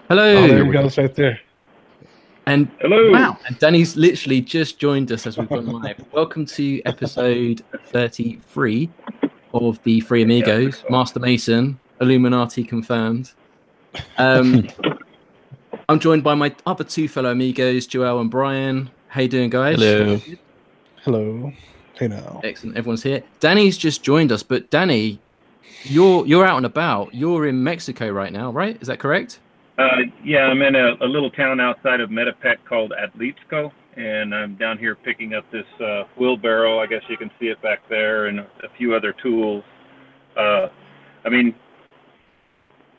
Hello. Oh, there you go. It's right there. And Hello. wow, and Danny's literally just joined us as we've gone live. Welcome to episode 33 of the Three Amigos. Master Mason, Illuminati confirmed. I'm joined by my other two fellow amigos, Joel and Brian. How you doing, guys? Hello. Hello. Hey now. Excellent. Everyone's here. Danny's just joined us, but Danny, you're out and about. You're in Mexico right now, right? Is that correct? Yeah, I'm in a little town outside of Metepec called Atlixco, and I'm down here picking up this wheelbarrow. I guess you can see it back there, and a few other tools. I mean,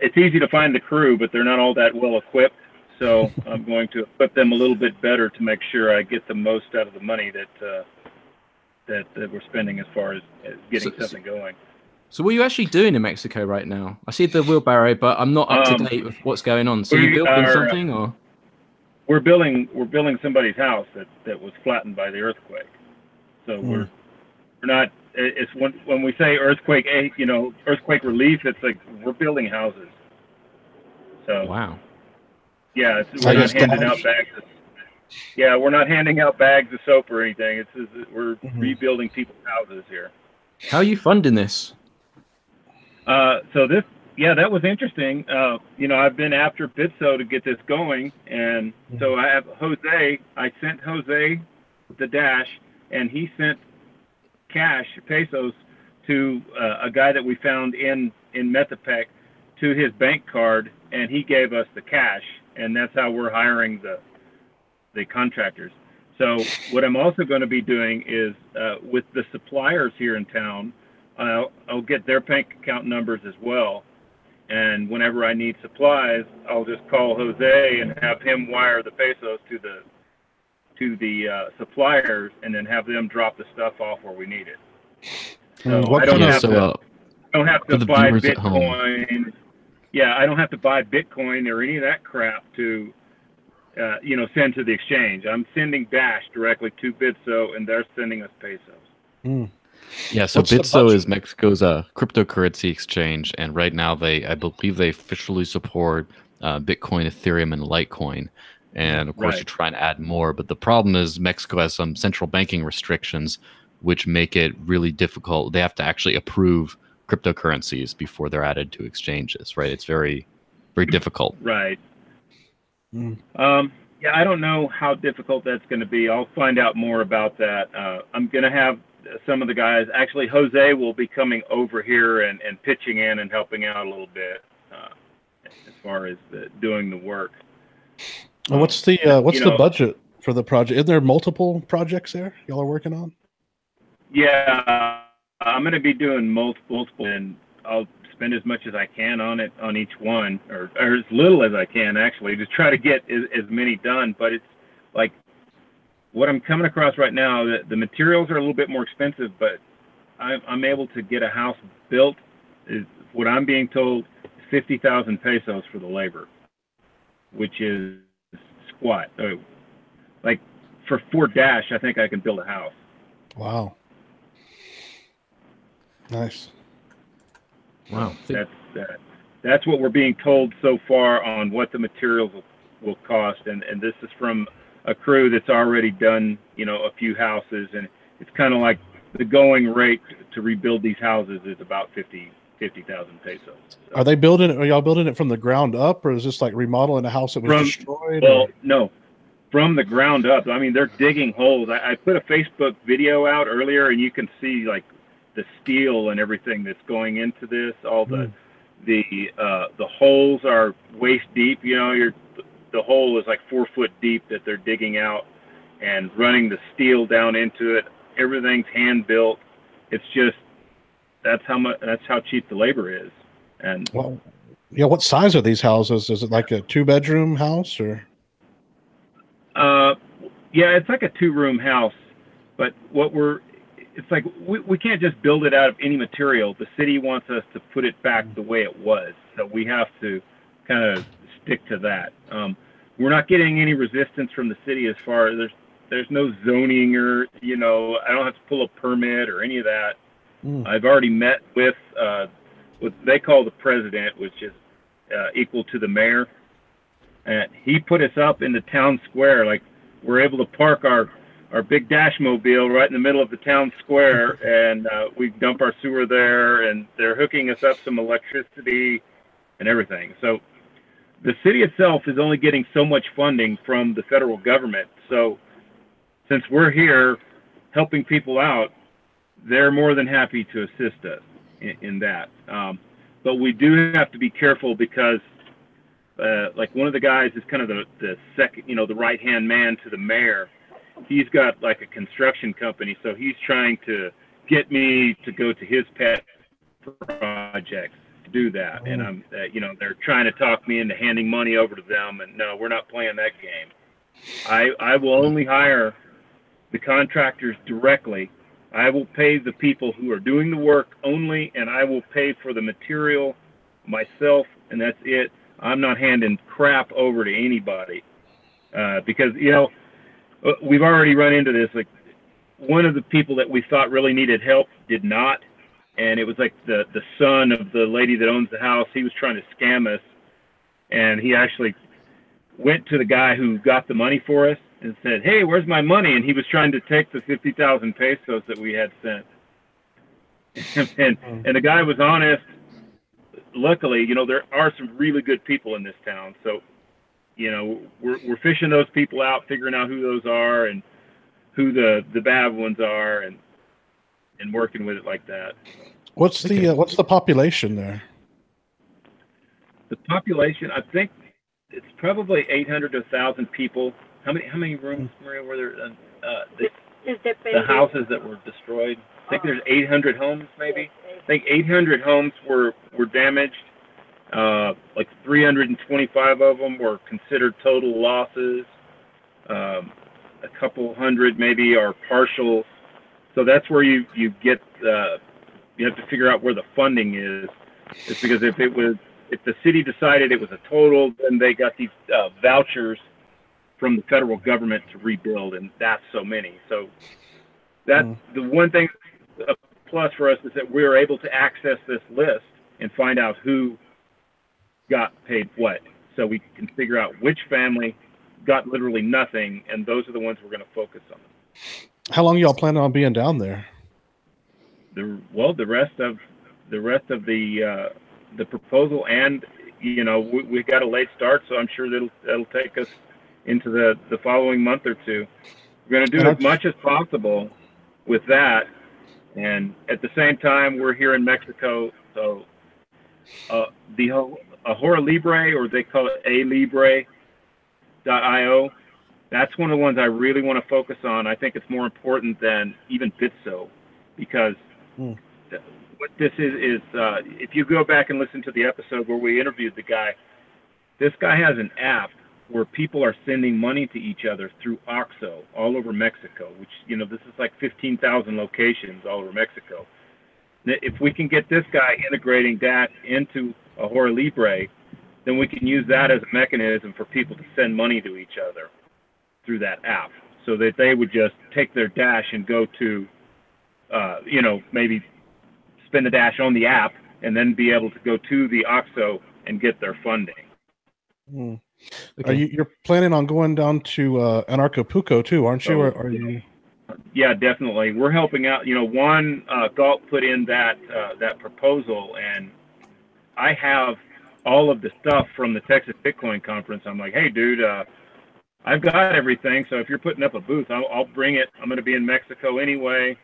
it's easy to find the crew, but they're not all that well equipped. So I'm going to equip them a little bit better to make sure I get the most out of the money that we're spending as far as getting something going. So what are you actually doing in Mexico right now? I see the wheelbarrow, but I'm not up to date with what's going on. So you building something, or we're building somebody's house that was flattened by the earthquake. So we're not. It's when we say earthquake, earthquake relief. It's like we're building houses. So wow. Yeah, we're not handing out bags. We're not handing out bags of soap or anything. We're rebuilding people's houses here. How are you funding this? That was interesting. I've been after Bitsu to get this going, and so I have Jose. I sent Jose the Dash, and he sent cash, pesos, to a guy that we found in Metepec to his bank card, and he gave us the cash, and that's how we're hiring the contractors. So what I'm also going to be doing is with the suppliers here in town, I'll get their bank account numbers as well. And whenever I need supplies, I'll just call Jose and have him wire the pesos to the suppliers, and then have them drop the stuff off where we need it. So I don't have to buy Bitcoin. Yeah, I don't have to buy Bitcoin or any of that crap to send to the exchange. I'm sending Dash directly to Bitsu, and they're sending us pesos. Yeah, so Bitsu is Mexico's cryptocurrency exchange, and right now I believe they officially support Bitcoin, Ethereum, and Litecoin. And of course, you try and add more, but the problem is Mexico has some central banking restrictions, which make it really difficult. They have to actually approve cryptocurrencies before they're added to exchanges, right? It's very, very difficult. Right. I don't know how difficult that's going to be. I'll find out more about that. I'm going to have some of the guys. Actually, Jose will be coming over here and pitching in and helping out a little bit as far as doing the work. What's the budget for the project? Is there multiple projects there y'all are working on? Yeah, I'm going to be doing multiple, and I'll spend as much as I can on it, on each one, or as little as I can, actually, to try to get as many done. But it's like what I'm coming across right now, the materials are a little bit more expensive, but I'm able to get a house built, is what I'm being told, 50,000 pesos for the labor, which is squat. Like for 4 Dash, I think I can build a house. Wow. Nice. Wow. That's what we're being told so far on what the materials will cost, and this is from a crew that's already done a few houses, and it's kind of like the going rate to rebuild these houses is about 50,000 pesos. So, are y'all building it from the ground up, or is this like remodeling a house that was destroyed? Well, no, from the ground up. I mean, they're digging holes. I put a Facebook video out earlier, and you can see like the steel and everything that's going into this. All the holes are waist deep. The hole is like 4 foot deep that they're digging out and running the steel down into it. Everything's hand built. It's just that's how cheap the labor is. And what size are these houses? Is it like a 2-bedroom house or? It's like a 2-room house, but it's like we can't just build it out of any material. The city wants us to put it back the way it was, so we have to kind of stick to that. We're not getting any resistance from the city as far as there's no zoning or I don't have to pull a permit or any of that. I've already met with what they call the president, which is equal to the mayor. He put us up in the town square. Like, we're able to park our big Dash mobile right in the middle of the town square, and we dump our sewer there, and they're hooking us up some electricity and everything. So the city itself is only getting so much funding from the federal government. So since we're here helping people out, they're more than happy to assist us in that. But we do have to be careful because like one of the guys is kind of the second, the right-hand man to the mayor. He's got like a construction company, so he's trying to get me to go to his pet projects to do that. And I'm, they're trying to talk me into handing money over to them, and no, we're not playing that game. I will only hire the contractors directly. I will pay the people who are doing the work only, and I will pay for the material myself, and that's it. I'm not handing crap over to anybody because, we've already run into this. Like, one of the people that we thought really needed help did not, and it was like the son of the lady that owns the house. He was trying to scam us, and he actually went to the guy who got the money for us and said, "Hey, where's my money?" And he was trying to take the 50,000 pesos that we had sent. and the guy was honest. Luckily, there are some really good people in this town. So, we're fishing those people out, figuring out who those are and who the bad ones are, and working with it like that. What's the population there? The population, I think it's probably 800 to 1,000 people. How many rooms, Maria, were there? The houses that were destroyed. I think there's 800 homes, maybe. I think 800 homes were damaged. Like 325 of them were considered total losses. A couple hundred maybe are partial. So that's where you get you have to figure out where the funding is. It's because if the city decided it was a total, then they got these vouchers from the federal government to rebuild, and that's so many. So that's the one thing. A plus for us is that we were able to access this list and find out who got paid what, so we can figure out which family got literally nothing, and those are the ones we're going to focus on. How long y'all planning on being down there? The rest of the proposal, and we got a late start, so I'm sure that'll take us into the following month or two. We're going to do as much as possible with that, and at the same time, we're here in Mexico, so the Ahora Libre, or they call it alibre.io, that's one of the ones I really want to focus on. I think it's more important than even Bitsu, because what this is if you go back and listen to the episode where we interviewed the guy, this guy has an app where people are sending money to each other through OXXO all over Mexico, which, this is like 15,000 locations all over Mexico. If we can get this guy integrating that into Ahora Libre, then we can use that as a mechanism for people to send money to each other through that app, so that they would just take their Dash and go to, maybe spend the Dash on the app and then be able to go to the OXXO and get their funding. Okay. You're planning on going down to Anarcapuco too, aren't you? Or are you? Yeah, definitely. We're helping out. Juan Galt put in that proposal, and I have all of the stuff from the Texas Bitcoin conference. I'm like, hey, dude, I've got everything. So if you're putting up a booth, I'll bring it. I'm going to be in Mexico anyway.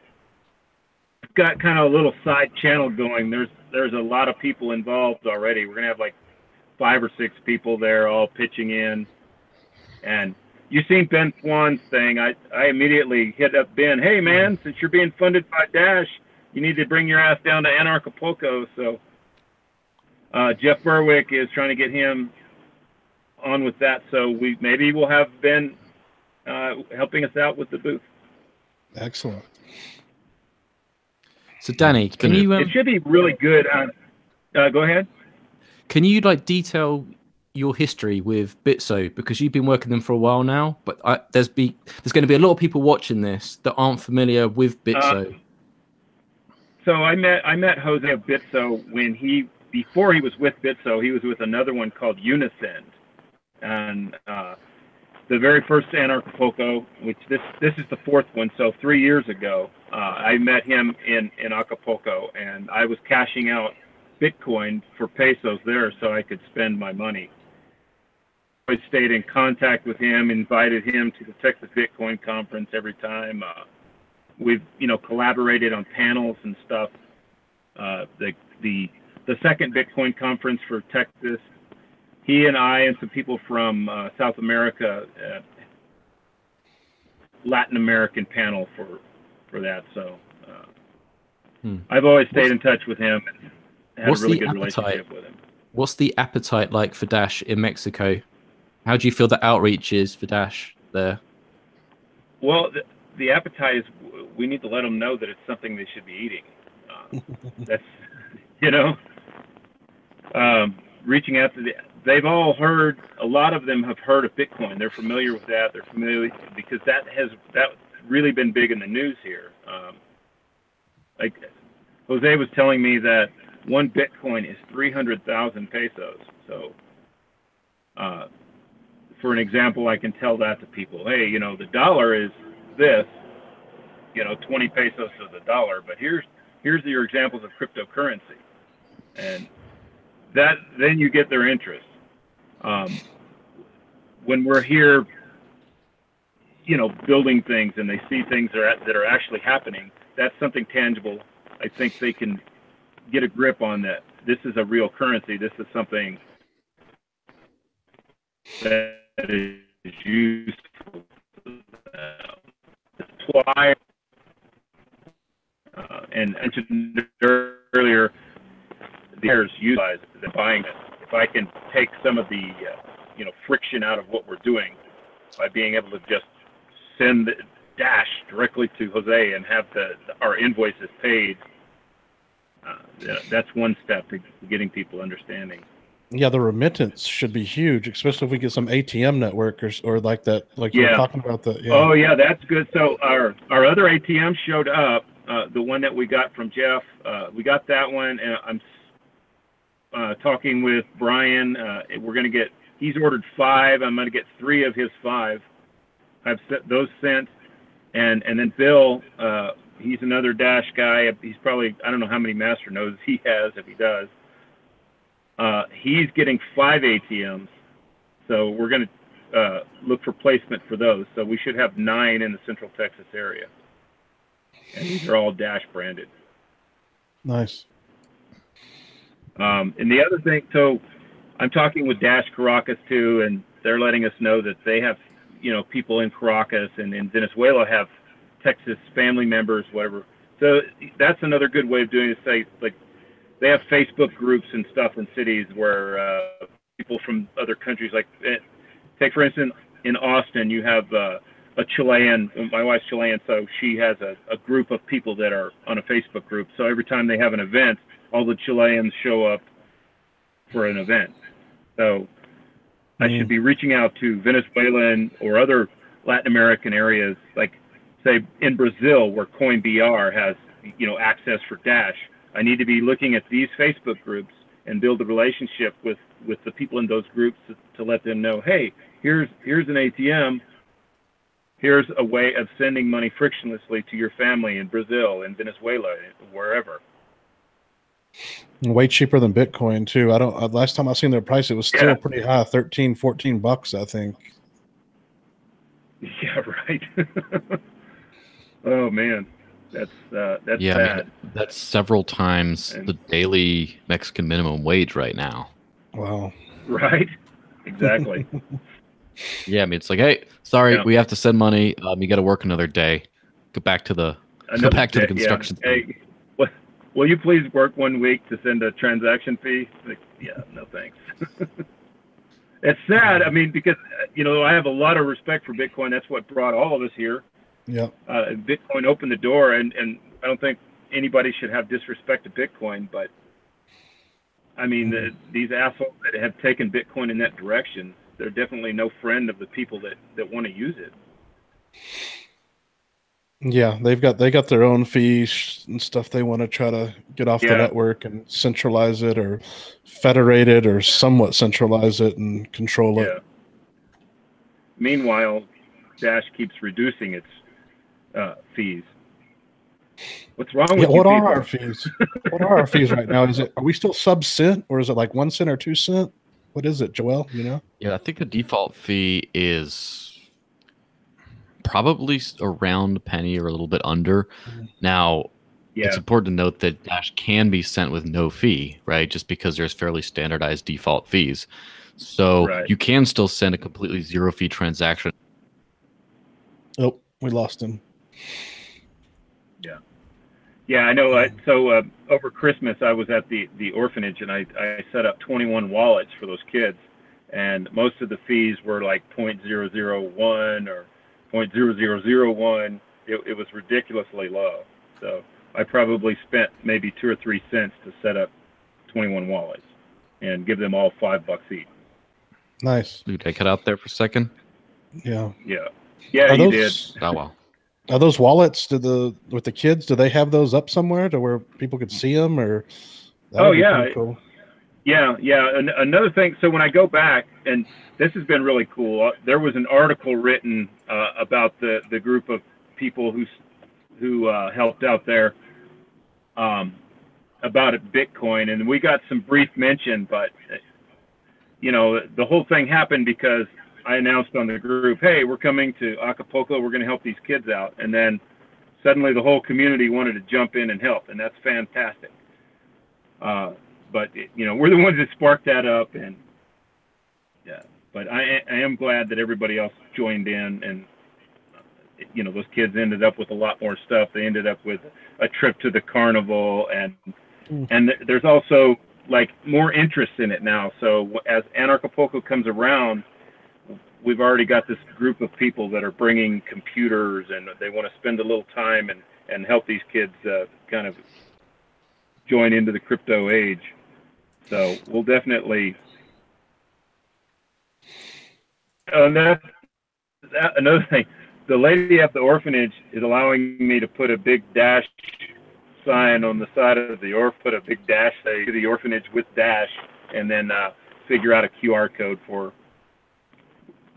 I've got kind of a little side channel going. There's a lot of people involved already. We're going to have like 5 or 6 people there all pitching in. And you seen Ben Swan's thing. I immediately hit up Ben. Hey, man, since you're being funded by Dash, you need to bring your ass down to Anarcapuco. So Jeff Berwick is trying to get him on with that. So we'll have Ben helping us out with the booth. Excellent. So Danny, can you? It should be really good. Go ahead. Can you detail your history with Bitsu, because you've been working them for a while now? But there's going to be a lot of people watching this that aren't familiar with Bitsu. So I met Jose of Bitsu before he was with Bitsu, he was with another one called Unisend, and the very first Acapulco, which this is the fourth one. So 3 years ago, I met him in Acapulco, and I was cashing out Bitcoin for pesos there so I could spend my money. I stayed in contact with him, invited him to the Texas Bitcoin conference every time. We've collaborated on panels and stuff. The second Bitcoin conference for Texas, he and I and some people from South America, Latin American panel for that. So I've always stayed in touch with him and had a really good relationship with him. What's the appetite like for Dash in Mexico? How do you feel the outreach is for Dash there? Well, the appetite is we need to let them know that it's something they should be eating. That's, reaching out to they've all heard, a lot of them have heard of Bitcoin. They're familiar with that. They're familiar because that's really been big in the news here. Like Jose was telling me that one Bitcoin is 300,000 pesos. So, for an example, I can tell that to people. Hey, the dollar is this, 20 pesos to the dollar, but here's your examples of cryptocurrency. And then you get their interest. When we're here, building things and they see things that are actually happening, that's something tangible. I think they can get a grip on that. This is a real currency. This is something that is useful to apply. And I mentioned earlier, there's utilize the buying it. If I can take some of the friction out of what we're doing by being able to just send the Dash directly to Jose and have our invoices paid, that's one step to getting people understanding. Yeah, the remittance should be huge, especially if we get some ATM network or like that, like you were talking about. Oh yeah, that's good. So our other ATM showed up. The one that we got from Jeff, we got that one, and I'm talking with Brian. We're going to get. He's ordered 5. I'm going to get 3 of his 5. I've set those sent, and then Bill. He's another Dash guy. He's probably, I don't know how many Masternodes he has, if he does. He's getting 5 ATMs, so we're going to look for placement for those. So we should have 9 in the Central Texas area, and these are all Dash branded. Nice. And the other thing, so I'm talking with Dash Caracas too, and they're letting us know that they have, people in Caracas and in Venezuela have Texas family members, whatever. So that's another good way of doing it. Say, like, they have Facebook groups and stuff in cities where people from other countries, like, take for instance, in Austin, you have a Chilean. My wife's Chilean, so she has a group of people that are on a Facebook group. So every time they have an event, all the Chileans show up for an event. So I should be reaching out to Venezuelan or other Latin American areas, like, say, in Brazil, where CoinBR has, access for Dash. I need to be looking at these Facebook groups and build a relationship with the people in those groups to let them know, hey, here's an ATM. Here's a way of sending money frictionlessly to your family in Brazil, in Venezuela, wherever. Way cheaper than Bitcoin too. Last time I seen their price, it was still pretty high, $13-14, I think. Yeah, right. Oh man, that's bad. I mean, that's several times the daily Mexican minimum wage right now. Wow. Right. Exactly. Yeah, I mean, it's like, hey, sorry, we have to send money. You got to work another day. Go back to the construction. Yeah. Hey, will you please work 1 week to send a transaction fee? Like, yeah, no thanks. It's sad. I mean, because, I have a lot of respect for Bitcoin. That's what brought all of us here. Yeah. Bitcoin opened the door, and I don't think anybody should have disrespect to Bitcoin. But, I mean, these assholes that have taken Bitcoin in that direction, they're definitely no friend of the people that want to use it. Yeah, they got their own fees and stuff they want to try to get off the network and centralize it or federate it or somewhat centralize it and control it. meanwhile, Dash keeps reducing its fees. What's wrong with what you are people? our fees? What are our fees right now? Are we still sub-cent, or is it like 1 cent or 2 cent? What is it, Joel? You know? Yeah, I think the default fee is probably around a penny or a little bit under. Now, it's important to note that Dash can be sent with no fee, right? Just because there's fairly standardized default fees. So you can still send a completely zero fee transaction. Oh, we lost him. Yeah, I know. So over Christmas, I was at the orphanage, and I set up 21 wallets for those kids, and most of the fees were like 0.001 or 0.0001. It was ridiculously low. So I probably spent maybe 2 or 3 cents to set up 21 wallets and give them all $5 each. Nice. Did I cut out there for a second? Yeah. Yeah, you did. Oh, well. Are those wallets with the kids? Do they have those up somewhere to where people could see them? Or cool. Yeah. And another thing. So when I go back, and this has been really cool. There was an article written about the group of people who helped out there about Bitcoin, and we got some brief mention, but the whole thing happened because I announced on the group, hey, we're coming to Acapulco. We're going to help these kids out. And then suddenly the whole community wanted to jump in and help, and that's fantastic. But, we're the ones that sparked that up. And but I am glad that everybody else joined in, and, those kids ended up with a lot more stuff. They ended up with a trip to the carnival, and there's also like more interest in it now. So as Anarchapulco comes around, we've already got this group of people that are bringing computers, and they want to spend a little time and help these kids kind of join into the crypto age. So we'll definitely. Another thing, the lady at the orphanage is allowing me to put a big Dash sign on the side of put a big Dash say to the orphanage with Dash, and then figure out a QR code for.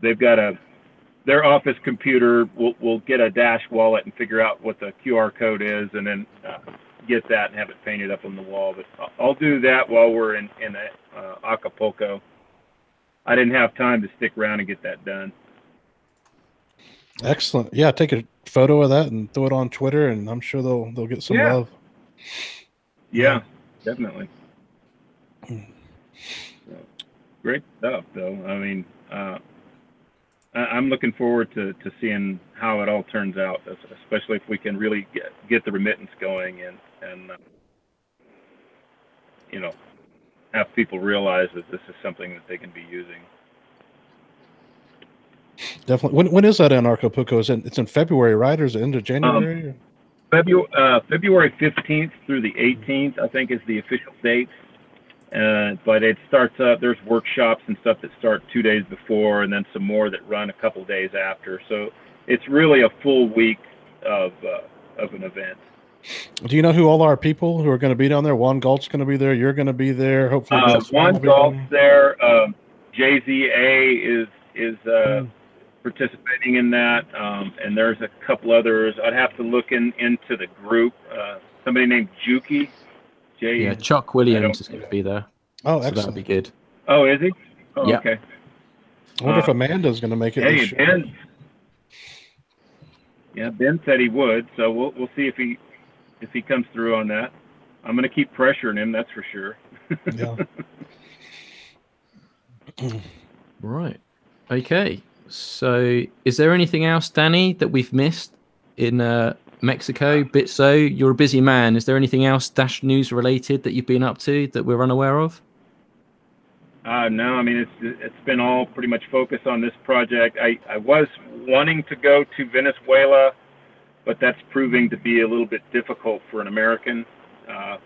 They've got their office computer will get a Dash wallet and figure out what the QR code is, and then get that and have it painted up on the wall. But I'll do that while we're in Acapulco. I didn't have time to stick around and get that done. Excellent. Yeah, take a photo of that and throw it on Twitter, and I'm sure they'll get some love. Yeah, definitely. Great stuff, though. I mean, I'm looking forward to seeing how it all turns out, especially if we can really get the remittance going and have people realize that this is something that they can be using. Definitely. When is that in Acapulco? It's in February, right? Or is it end of January? February 15th through the 18th, I think, is the official date. But it starts up. There's workshops and stuff that start 2 days before, and then some more that run a couple days after. So it's really a full week of an event. Do you know who all our people who are going to be down there? Juan Galt's going to be there. You're going to be there. Hopefully, Juan Galt's there. JZA is participating in that, and there's a couple others. I'd have to look into the group. Somebody named Juki. Chuck Williams is going to be there. Oh, so excellent. that'll be good. Oh, is he? Oh, yeah. Okay. I wonder if Amanda's going to make it. Hey, Ben. Yeah, Ben said he would, so we'll see if he comes through on that. I'm going to keep pressuring him, that's for sure. Yeah. Right. Okay. So, is there anything else, Danny, that we've missed in Mexico? Bitsu, you're a busy man. Is there anything else Dash News related that you've been up to that we're unaware of? No, I mean, it's been all pretty much focused on this project. I was wanting to go to Venezuela, but that's proving to be a little bit difficult for an American. I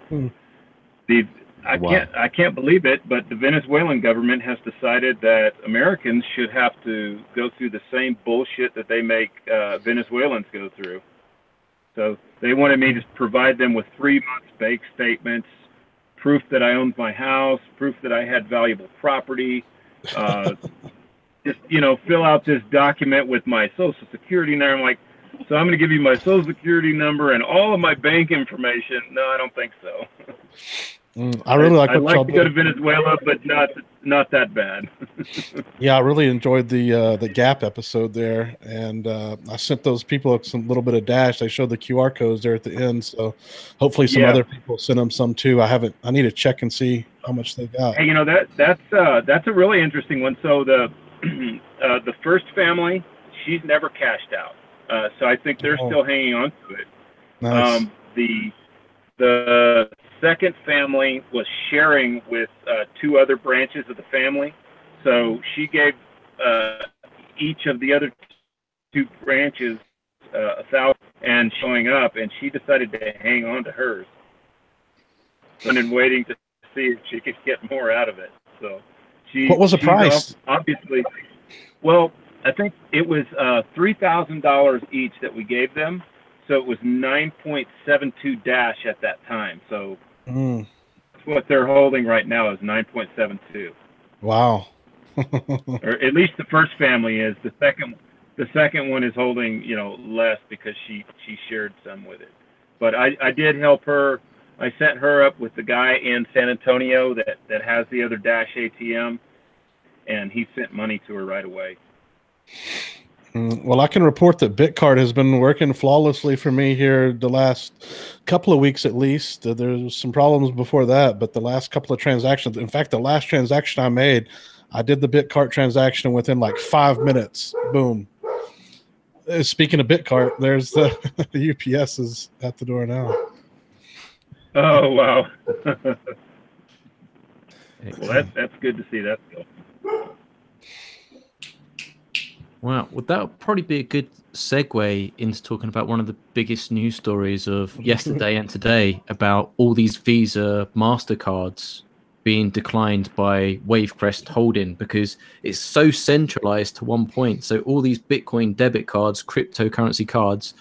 can't believe it, but the Venezuelan government has decided that Americans should have to go through the same bullshit that they make Venezuelans go through. So they wanted me to provide them with 3 months bank statements, proof that I owned my house, proof that I had valuable property. just, fill out this document with my social security number. I'm like, so I'm going to give you my social security number and all of my bank information. No, I don't think so. I really like I'd what y'all like to go to Venezuela, but not that bad. Yeah, I really enjoyed the Gap episode there, and I sent those people some little bit of Dash. They showed the QR codes there at the end, so hopefully some other people sent them some too. I need to check and see how much they got. Hey, that's a really interesting one. So the first family, she's never cashed out, so I think they're still hanging on to it. Nice. The second family was sharing with two other branches of the family, so she gave each of the other two branches $1,000 and showing up, and she decided to hang on to hers. So and waiting to see if she could get more out of it. So what was the price? Obviously, well, I think it was $3,000 each that we gave them. So it was 9.72 Dash at that time. So what they're holding right now is 9.72. Wow. Or at least the first family is. The second one is holding, less because she shared some with it. But I did help her. I set her up with the guy in San Antonio that has the other Dash ATM, and he sent money to her right away. Well, I can report that BitCard has been working flawlessly for me here the last couple of weeks at least. There's some problems before that, but the last couple of transactions, in fact, the last transaction I made, I did the BitCard transaction within like 5 minutes. Boom. Speaking of BitCard, there's the UPS is at the door now. Oh, wow. Well, that's good to see that. Wow, well, that would probably be a good segue into talking about one of the biggest news stories of yesterday and today about all these Visa MasterCards being declined by Wavecrest Holding because it's so centralized to one point. So all these Bitcoin debit cards, cryptocurrency cards,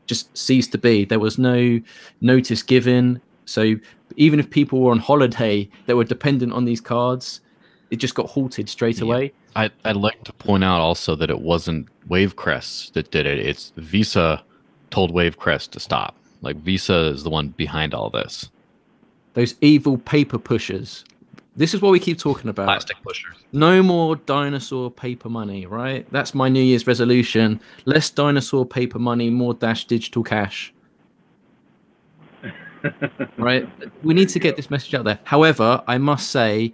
just ceased to be. There was no notice given. So even if people were on holiday that were dependent on these cards, it just got halted straight away. I'd like to point out also that it wasn't Wavecrest that did it. It's Visa told Wavecrest to stop. Like Visa is the one behind all this. Those evil paper pushers. This is what we keep talking about. Plastic pushers. No more dinosaur paper money, right? That's my New Year's resolution. Less dinosaur paper money, more Dash digital cash. Right? We need to get this message out there. However, I must say,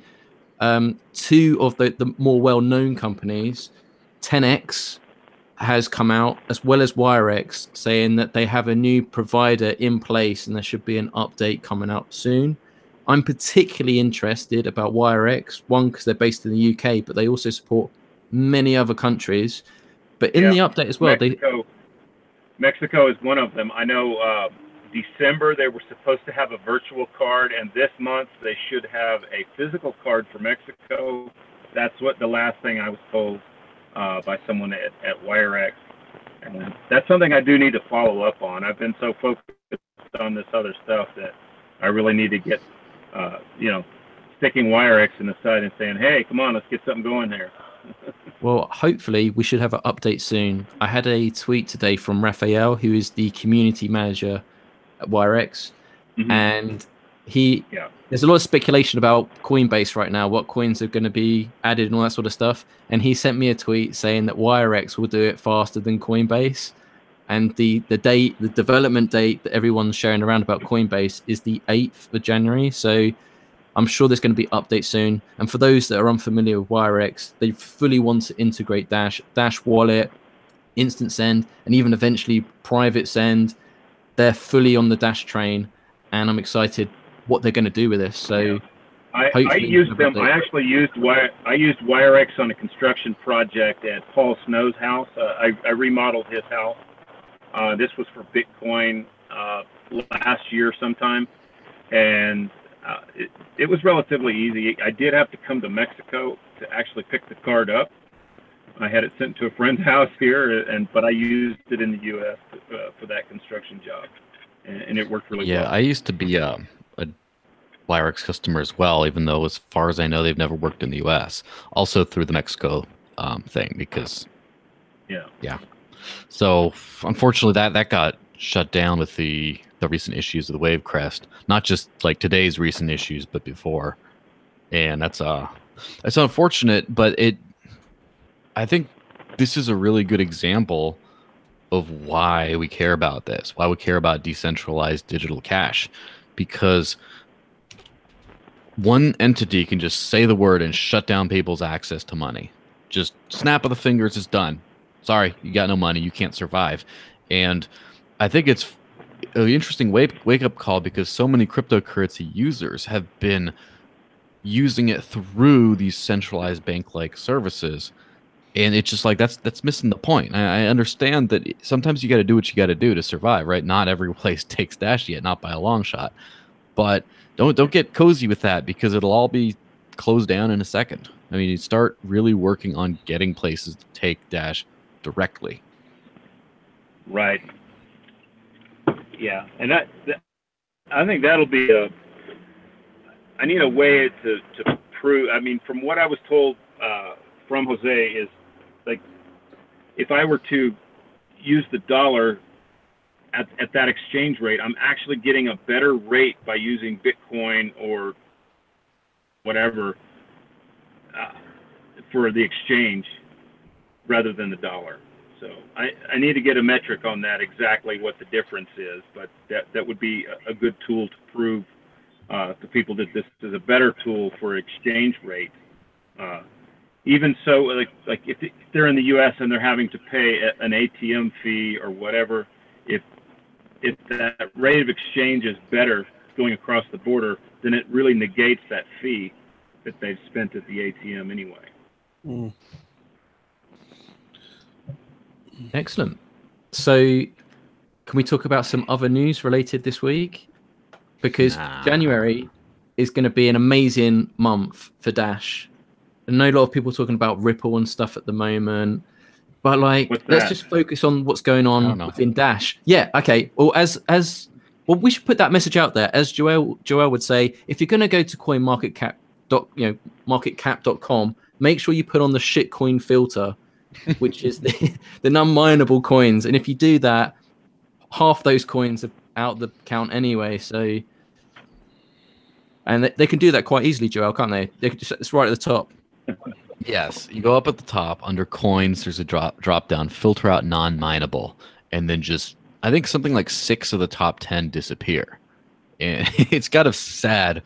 two of the more well-known companies, 10x has come out, as well as WireX, saying that they have a new provider in place and there should be an update coming out soon. I'm particularly interested about WireX, one, because they're based in the UK, but they also support many other countries. But in the update as well, Mexico is one of them. I know December they were supposed to have a virtual card, and this month they should have a physical card for Mexico. That's what the last thing I was told by someone at WireX. And that's something I do need to follow up on. I've been so focused on this other stuff that I really need to get, sticking WireX in the side and saying, hey, come on, let's get something going here. Well, hopefully we should have an update soon. I had a tweet today from Raphael, who is the community manager at WireX, and there's a lot of speculation about Coinbase right now, what coins are going to be added and all that sort of stuff. And he sent me a tweet saying that WireX will do it faster than Coinbase. And the development date that everyone's sharing around about Coinbase is the 8th of January. So I'm sure there's going to be updates soon. And for those that are unfamiliar with WireX, they fully want to integrate Dash Wallet, Instant Send, and even eventually private send. They're fully on the Dash train, and I'm excited what they're going to do with this. So I used them. I actually used WireX on a construction project at Paul Snow's house. I remodeled his house. This was for Bitcoin last year sometime, and it was relatively easy. I did have to come to Mexico to actually pick the card up. I had it sent to a friend's house here, but I used it in the U.S. For that construction job, and it worked really well. Yeah, I used to be a WireX customer as well, even though as far as I know, they've never worked in the U.S. Also through the Mexico thing because yeah. So unfortunately, that got shut down with the recent issues of the wave crest. Not just like today's recent issues, but before. And that's unfortunate. But I think this is a really good example of why we care about this. Why we care about decentralized digital cash, because one entity can just say the word and shut down people's access to money. Just snap of the fingers, it's done. Sorry, you got no money, you can't survive. And I think it's an interesting wake-up call because so many cryptocurrency users have been using it through these centralized bank-like services. And it's just like that's missing the point. I understand that sometimes you got to do what you got to do to survive, right? Not every place takes Dash yet, not by a long shot. But don't get cozy with that because it'll all be closed down in a second. I mean, you start really working on getting places to take Dash directly. Right. Yeah, and I think that'll be I need a way to prove. I mean, from what I was told from Jose is like, if I were to use the dollar at that exchange rate, I'm actually getting a better rate by using Bitcoin or whatever for the exchange rather than the dollar. So I need to get a metric on that, exactly what the difference is, but that would be a good tool to prove to people that this is a better tool for exchange rate. Even so, like if they're in the U.S. and they're having to pay an ATM fee or whatever, if that rate of exchange is better going across the border, then it really negates that fee that they've spent at the ATM anyway. Mm. Excellent. So can we talk about some other news related this week? Because January is going to be an amazing month for Dash. I know a lot of people talking about Ripple and stuff at the moment, but like, let's just focus on what's going on within Dash. Yeah, okay. Well, well, we should put that message out there. As Joel would say, if you're going to go to marketcap.com, make sure you put on the shitcoin filter, which is the non-mineable coins. And if you do that, half those coins are out the count anyway. So, and they can do that quite easily, Joel, can't they? They can just, it's right at the top. Yes, you go up at the top under coins. There's a drop down, filter out non-mineable, and then just I think something like 6 of the top 10 disappear, and it's kind of sad.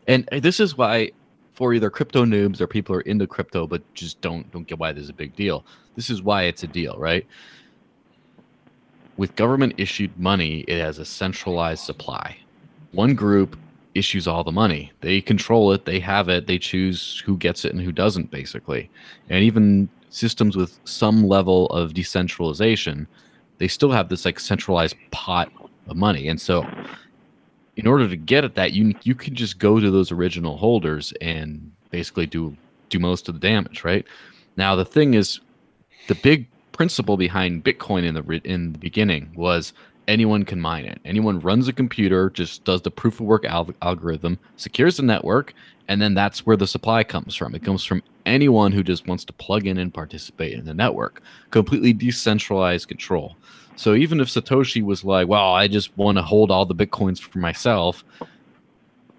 And this is why, for either crypto noobs or people who are into crypto but just don't get why this is a big deal. This is why it's a deal, right? With government issued money, it has a centralized supply. One group issues all the money. They control it, they have it, they choose who gets it and who doesn't, basically. And even systems with some level of decentralization, they still have this like centralized pot of money. And so in order to get at that, you can just go to those original holders and basically do most of the damage, right? Now the thing is, the big principle behind Bitcoin in the beginning was anyone can mine it. Anyone runs a computer, just does the proof of work algorithm, secures the network, and then that's where the supply comes from. It comes from anyone who just wants to plug in and participate in the network. Completely decentralized control. So even if Satoshi was like, well, I just want to hold all the Bitcoins for myself,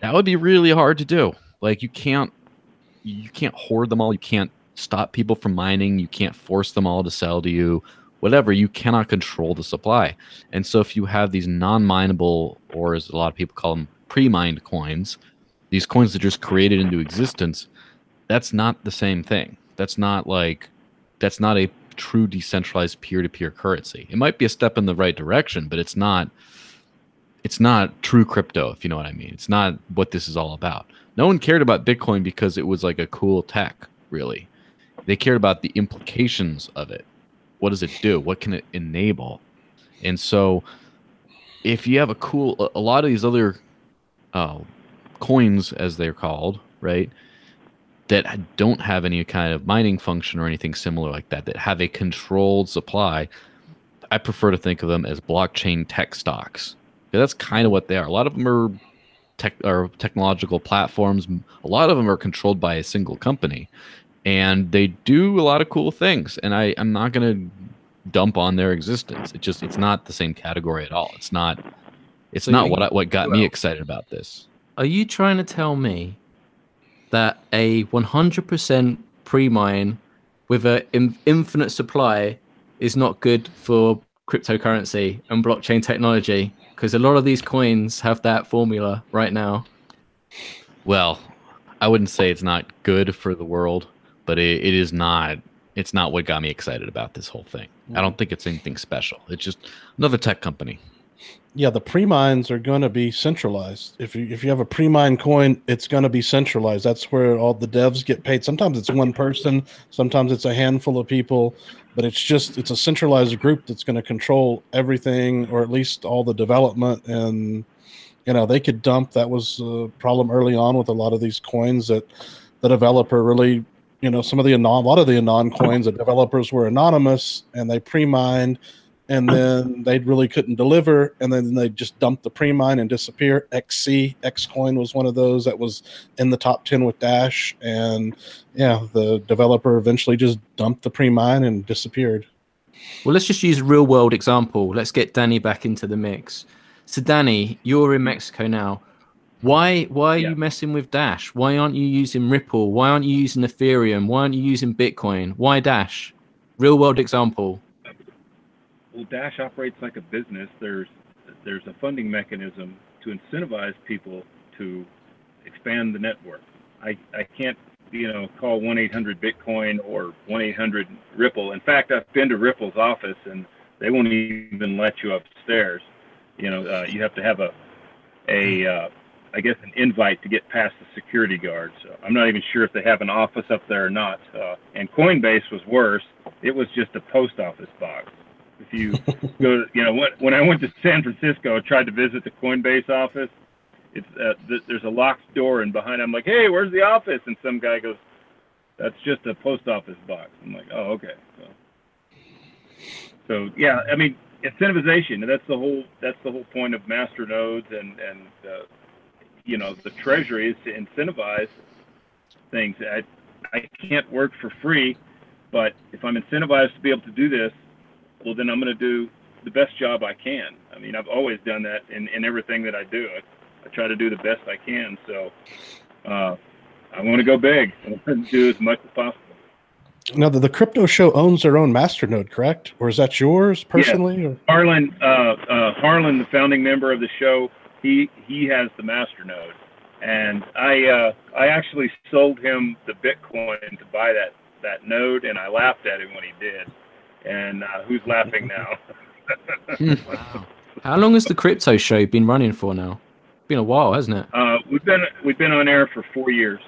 that would be really hard to do. Like you can't hoard them all. You can't stop people from mining. You can't force them all to sell to you. Whatever, you cannot control the supply. And so if you have these non-mineable, or as a lot of people call them, pre-mined coins, these coins that are just created into existence, that's not the same thing. That's not a true decentralized peer-to-peer currency. It might be a step in the right direction, but it's not true crypto, if you know what I mean. It's not what this is all about. No one cared about Bitcoin because it was like a cool tech, really. They cared about the implications of it. What does it do? What can it enable? And so if you have a lot of these other coins, as they're called, right, that don't have any kind of mining function or anything similar like that, that have a controlled supply, I prefer to think of them as blockchain tech stocks. That's kind of what they are. A lot of them are technological platforms. A lot of them are controlled by a single company. and they do a lot of cool things. And I'm not going to dump on their existence. It's not the same category at all. It's not what got me excited about this. Are you trying to tell me that a 100% pre-mine with an infinite supply is not good for cryptocurrency and blockchain technology? Because a lot of these coins have that formula right now. Well, I wouldn't say it's not good for the world, but it's not what got me excited about this whole thing. I don't think it's anything special. It's just another tech company. Yeah, the pre-mines are going to be centralized. If you have a pre-mine coin, it's going to be centralized. That's where all the devs get paid. Sometimes it's one person, sometimes it's a handful of people, but it's a centralized group that's going to control everything, or at least all the development. And they could dump. That was a problem early on with a lot of these coins, that the developer really, a lot of the anon coins, the developers were anonymous and they pre-mined, and then they really couldn't deliver, and then they just dumped the pre-mine and disappear. Xcoin was one of those that was in the top 10 with Dash, and the developer eventually just dumped the pre-mine and disappeared. Well, let's just use a real world example. Let's get Danny back into the mix. So Danny, you're in Mexico now. Why are you messing with Dash? Why aren't you using Ripple? Why aren't you using Ethereum? Why aren't you using Bitcoin? Why Dash? Real world example. Well, Dash operates like a business. There's a funding mechanism to incentivize people to expand the network. I can't call 1-800-Bitcoin or 1-800-Ripple. In fact, I've been to Ripple's office and they won't even let you upstairs. You have to have I guess an invite to get past the security guard. So I'm not even sure if they have an office up there or not. And Coinbase was worse. It was just a post office box. If you go, when I went to San Francisco, I tried to visit the Coinbase office. It's there's a locked door, and behind I'm like, hey, where's the office? And some guy goes, that's just a post office box. I'm like, oh, okay. So yeah, I mean, incentivization, and that's the whole point of Masternodes and the Treasury is to incentivize things. I can't work for free, but if I'm incentivized to be able to do this, well, then I'm going to do the best job I can. I mean, I've always done that in everything that I do. I try to do the best I can. So I want to go big. I want to do as much as possible. Now, the crypto show owns their own Masternode, correct? Or is that yours personally? Yes. Harlan, the founding member of the show, he has the Masternode. And I actually sold him the Bitcoin to buy that node, and I laughed at him when he did. And who's laughing now? Wow. How long has the crypto show been running for now? Been a while, hasn't it? We've been on air for 4 years.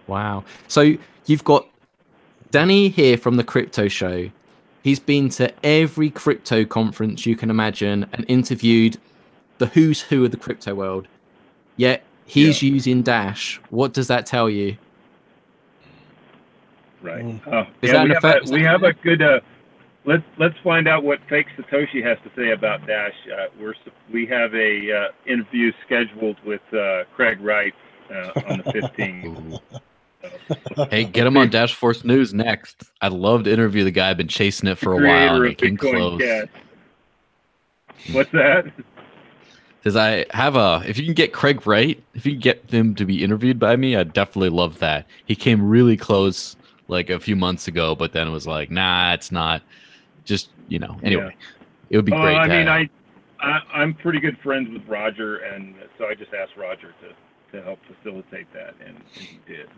Wow. So you've got Danny here from the crypto show. He's been to every crypto conference you can imagine and interviewed the who's who of the crypto world. Yet he's using Dash. What does that tell you? Right. We have a good. Let's find out what fake Satoshi has to say about Dash. We have a interview scheduled with Craig Wright on the 15th. Hey, get him on Dash Force News next. I'd love to interview the guy. I've been chasing it for a while. And it came close. What's that? Because if you can get Craig Wright, if you can get him to be interviewed by me, I'd definitely love that. He came really close like a few months ago, but then it was like, nah, it's not. Just, anyway, It would be great. I'm pretty good friends with Roger, and so I just asked Roger to help facilitate that, and he did.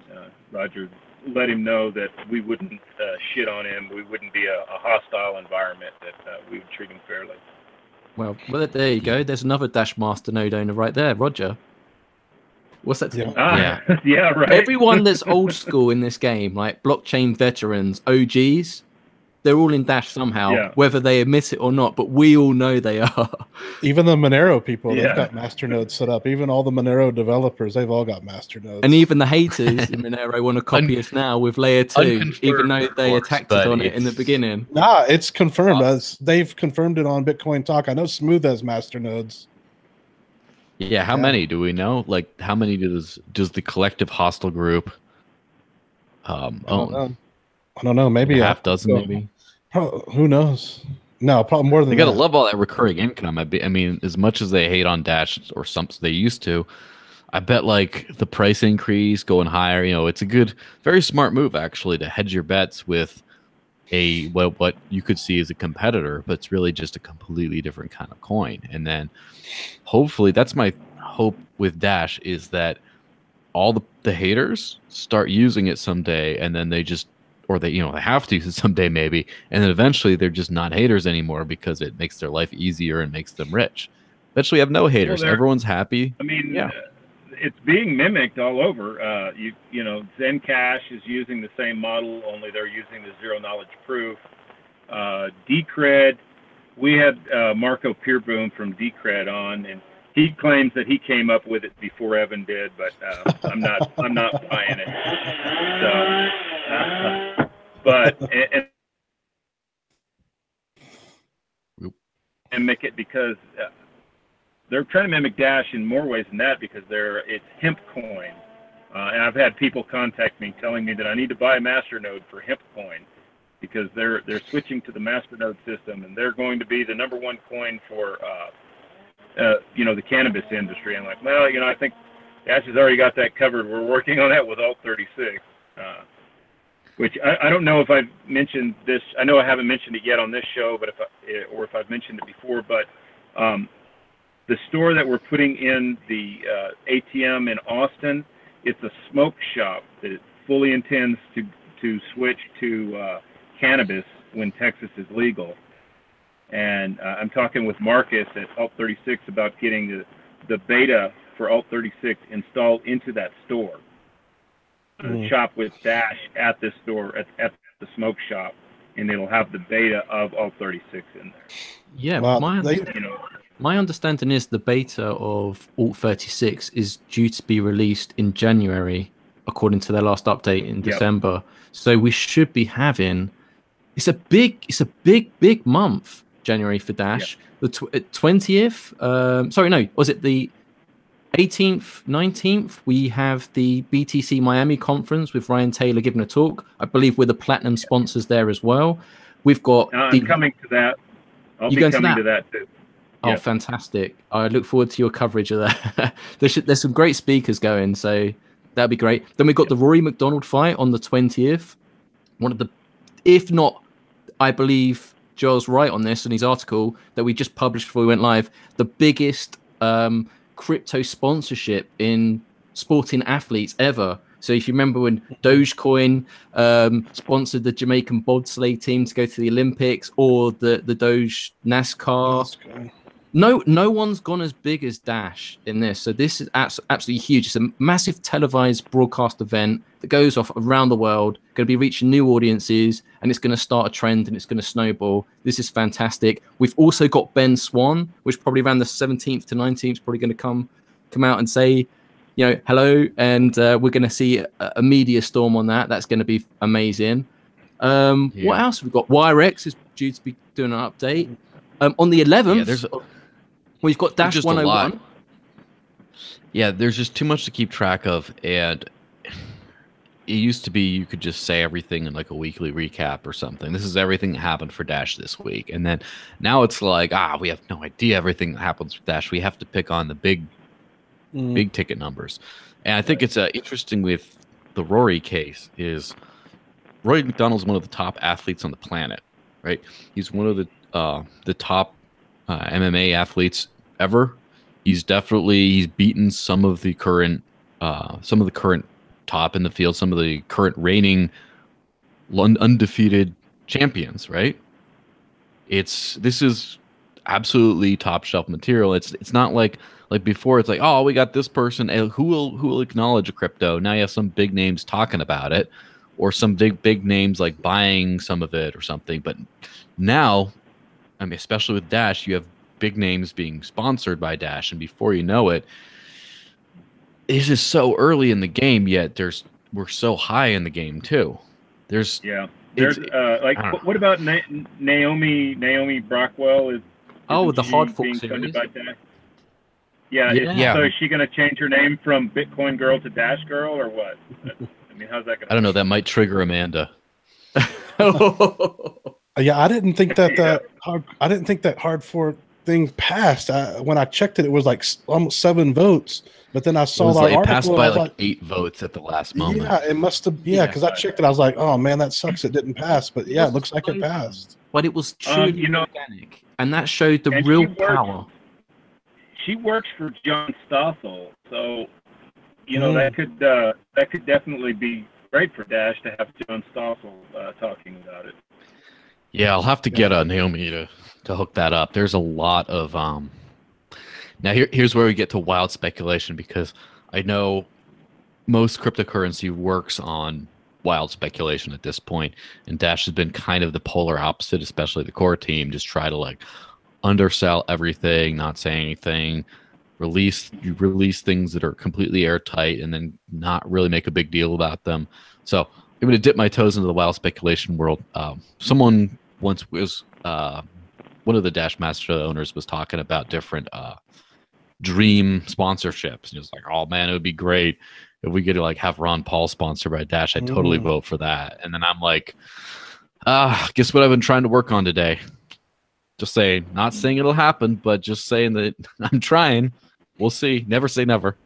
Roger let him know that we wouldn't shit on him. We wouldn't be a hostile environment, that we would treat him fairly. Well, there you go. There's another Dash Masternode owner right there, Roger. What's that? Yeah, right. Everyone that's old school in this game, like blockchain veterans, OGs, they're all in Dash somehow, whether they admit it or not, but we all know they are. Even the Monero people, they've got Masternodes set up. Even all the Monero developers, they've all got Masternodes. And even the haters in Monero want to copy us now with layer 2, even though they attacked us on it in the beginning. Nah, it's confirmed. They've confirmed it on Bitcoin Talk. I know Smooth has Masternodes. Yeah, how many do we know? Like, how many does the collective hostile group own. I don't know. Maybe a half dozen, maybe. Who knows? No, probably more than they that. They gotta love all that recurring income. I mean, as much as they hate on Dash or something they used to, I bet like the price increase going higher. It's a good, very smart move actually to hedge your bets with what you could see as a competitor, but it's really just a completely different kind of coin. And then hopefully, that's my hope with Dash, is that all the haters start using it someday, and then they have to use it someday maybe, and then eventually they're just not haters anymore because it makes their life easier and makes them rich. Eventually, you have no haters. Well, everyone's happy. I mean, it's being mimicked all over. Zencash is using the same model, only they're using the zero knowledge proof. Decred, we had Marco Peerboom from Decred on, and he claims that he came up with it before Evan did, but I'm not buying it. So, but mimic it because they're trying to mimic Dash in more ways than that, because it's hemp coin. And I've had people contact me telling me that I need to buy a Masternode for hemp coin, because they're switching to the Masternode system, and they're going to be the number one coin for the cannabis industry. And like, well, I think Dash has already got that covered. We're working on that with Alt36, which I don't know if I've mentioned this. I know I haven't mentioned it yet on this show, but if I've mentioned it before, but the store that we're putting in the ATM in Austin, it's a smoke shop that fully intends to switch to cannabis when Texas is legal. And I'm talking with Marcus at Alt36 about getting the beta for Alt36 installed into that store. Shop with Dash at this store, at the smoke shop, and it'll have the beta of Alt36 in there. Yeah, well, my understanding is the beta of Alt36 is due to be released in January, according to their last update in December. So we should be having. It's a big month, January, for Dash. Yep. The 20th. Sorry, no. Was it the 18th, 19th? We have the BTC Miami conference with Ryan Taylor giving a talk. I believe we're the platinum sponsors there as well. We've got. I'm coming to that. I'll be coming to that too. Oh, yeah. Fantastic. I look forward to your coverage of that. There's some great speakers going, so that'd be great. Then we've got the Rory McDonald fight on the 20th. One of the, if not, I believe Joel's right on this in his article that we just published before we went live, the biggest crypto sponsorship in sporting athletes ever. So if you remember when Dogecoin sponsored the Jamaican bobsleigh team to go to the Olympics, or the Doge NASCAR. No one's gone as big as Dash in this. So this is absolutely huge. It's a massive televised broadcast event that goes off around the world, going to be reaching new audiences, and it's going to start a trend and it's going to snowball. This is fantastic. We've also got Ben Swan, which probably around the 17th to 19th is probably going to come out and say, hello, and we're going to see a media storm on that. That's going to be amazing. What else have we got? WireX is due to be doing an update. On the 11th, we've got Dash 101. Yeah, there's just too much to keep track of, and it used to be you could just say everything in like a weekly recap or something. This is everything that happened for Dash this week, and then now it's like, we have no idea everything that happens with Dash. We have to pick on the big ticket numbers. And I think it's interesting with the Rory case is Rory McDonald's one of the top athletes on the planet, right? He's one of the top MMA athletes ever. He's beaten some of the current top in the field, some of the current reigning undefeated champions, right? This is absolutely top shelf material. It's not like before. It's like, oh, we got this person. Who will acknowledge a crypto? Now you have some big names talking about it, or some big names like buying some of it or something. But now, I mean, especially with Dash, you have big names being sponsored by Dash, and before you know it, it's just so early in the game. Yet we're so high in the game too. There's what about Naomi Brockwell? The Hard Fork series. Yeah. So is she going to change her name from Bitcoin Girl to Dash Girl, or what? mean, how's that going to I don't know. That might trigger Amanda. Yeah, I didn't think that hard fork thing passed. When I checked it, it was like almost 7 votes. But then I saw the it article. passed by like 8 votes at the last moment. Yeah, it must have. Yeah, because I checked it. I was like, oh man, that sucks. It didn't pass. But yeah, it looks like it passed. But it was truly organic, and that showed the and real power. She works for John Stossel, so that could definitely be great for Dash to have John Stossel talking about it. Yeah, I'll have to get Naomi to hook that up. There's a lot of Now here's where we get to wild speculation, because I know most cryptocurrency works on wild speculation at this point, and Dash has been kind of the polar opposite, especially the core team. Just try to like undersell everything, not say anything, release things that are completely airtight, and then not really make a big deal about them. So I'm going to dip my toes into the wild speculation world. Someone once was one of the Dash Master owners was talking about different dream sponsorships, and he was like, oh man, it would be great if we get to like have Ron Paul sponsored by Dash. I'd totally vote for that. And then I'm like, guess what I've been trying to work on today? Just saying, not saying it'll happen, but just saying that I'm trying. We'll see. Never say never.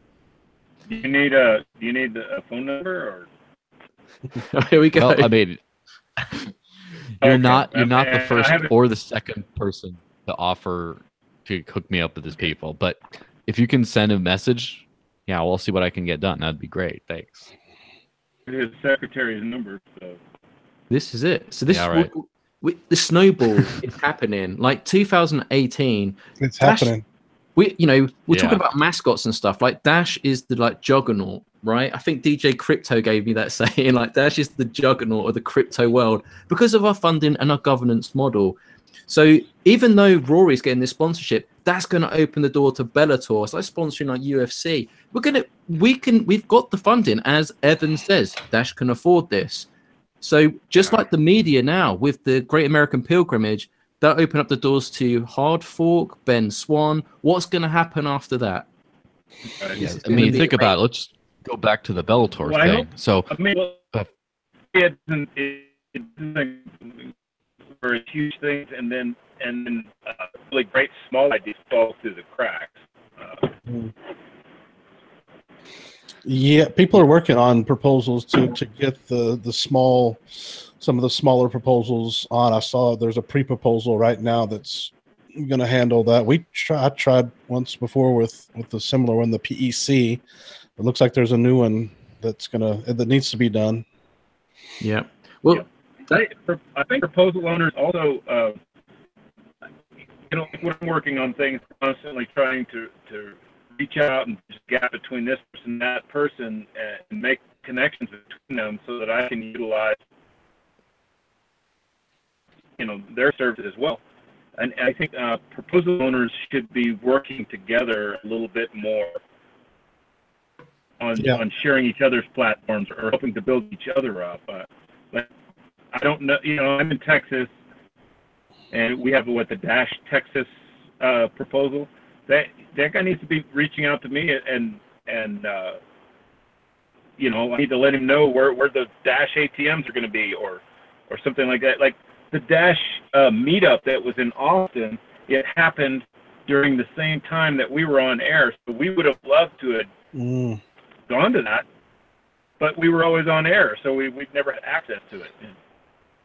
Do you need a phone number or? Here we go. Well, I mean, you're not the first or the second person to offer to hook me up with these people, but if you can send a message, yeah, we'll see what I can get done. That'd be great. Thanks. His secretary's number. So. This is it. So this is the snowball is happening. Like 2018, it's happening. We're talking about mascots and stuff. Like Dash is the like juggernaut, right? I think DJ Crypto gave me that saying. Like Dash is the juggernaut of the crypto world because of our funding and our governance model. So even though Rory's getting this sponsorship, that's going to open the door to Bellator. It's like sponsoring like UFC. We've got the funding, as Evan says. Dash can afford this. So just like the media now with the Great American Pilgrimage, that open up the doors to Hard Fork, Ben Swan. What's going to happen after that? Yeah, I mean, think about it. Let's go back to the Bellator thing. It for huge things, and then really great small ideas fall through the cracks. Yeah, people are working on proposals to get some of the smaller proposals on. I saw there's a pre-proposal right now that's going to handle that. I tried once before with the similar one, the PEC. It looks like there's a new one that needs to be done. Yeah. Well, I think proposal owners also, when I'm working on things, constantly trying to reach out and just gap between this person and that person and make connections between them so that I can utilize, their services as well. And I think proposal owners should be working together a little bit more on sharing each other's platforms or helping to build each other up. I don't know, I'm in Texas, and we have the Dash Texas proposal. That guy needs to be reaching out to me, and I need to let him know where the Dash ATMs are going to be, or something like that. Like the Dash meetup that was in Austin, it happened during the same time that we were on air, so we would have loved to have gone to that, but we were always on air, so we'd never had access to it.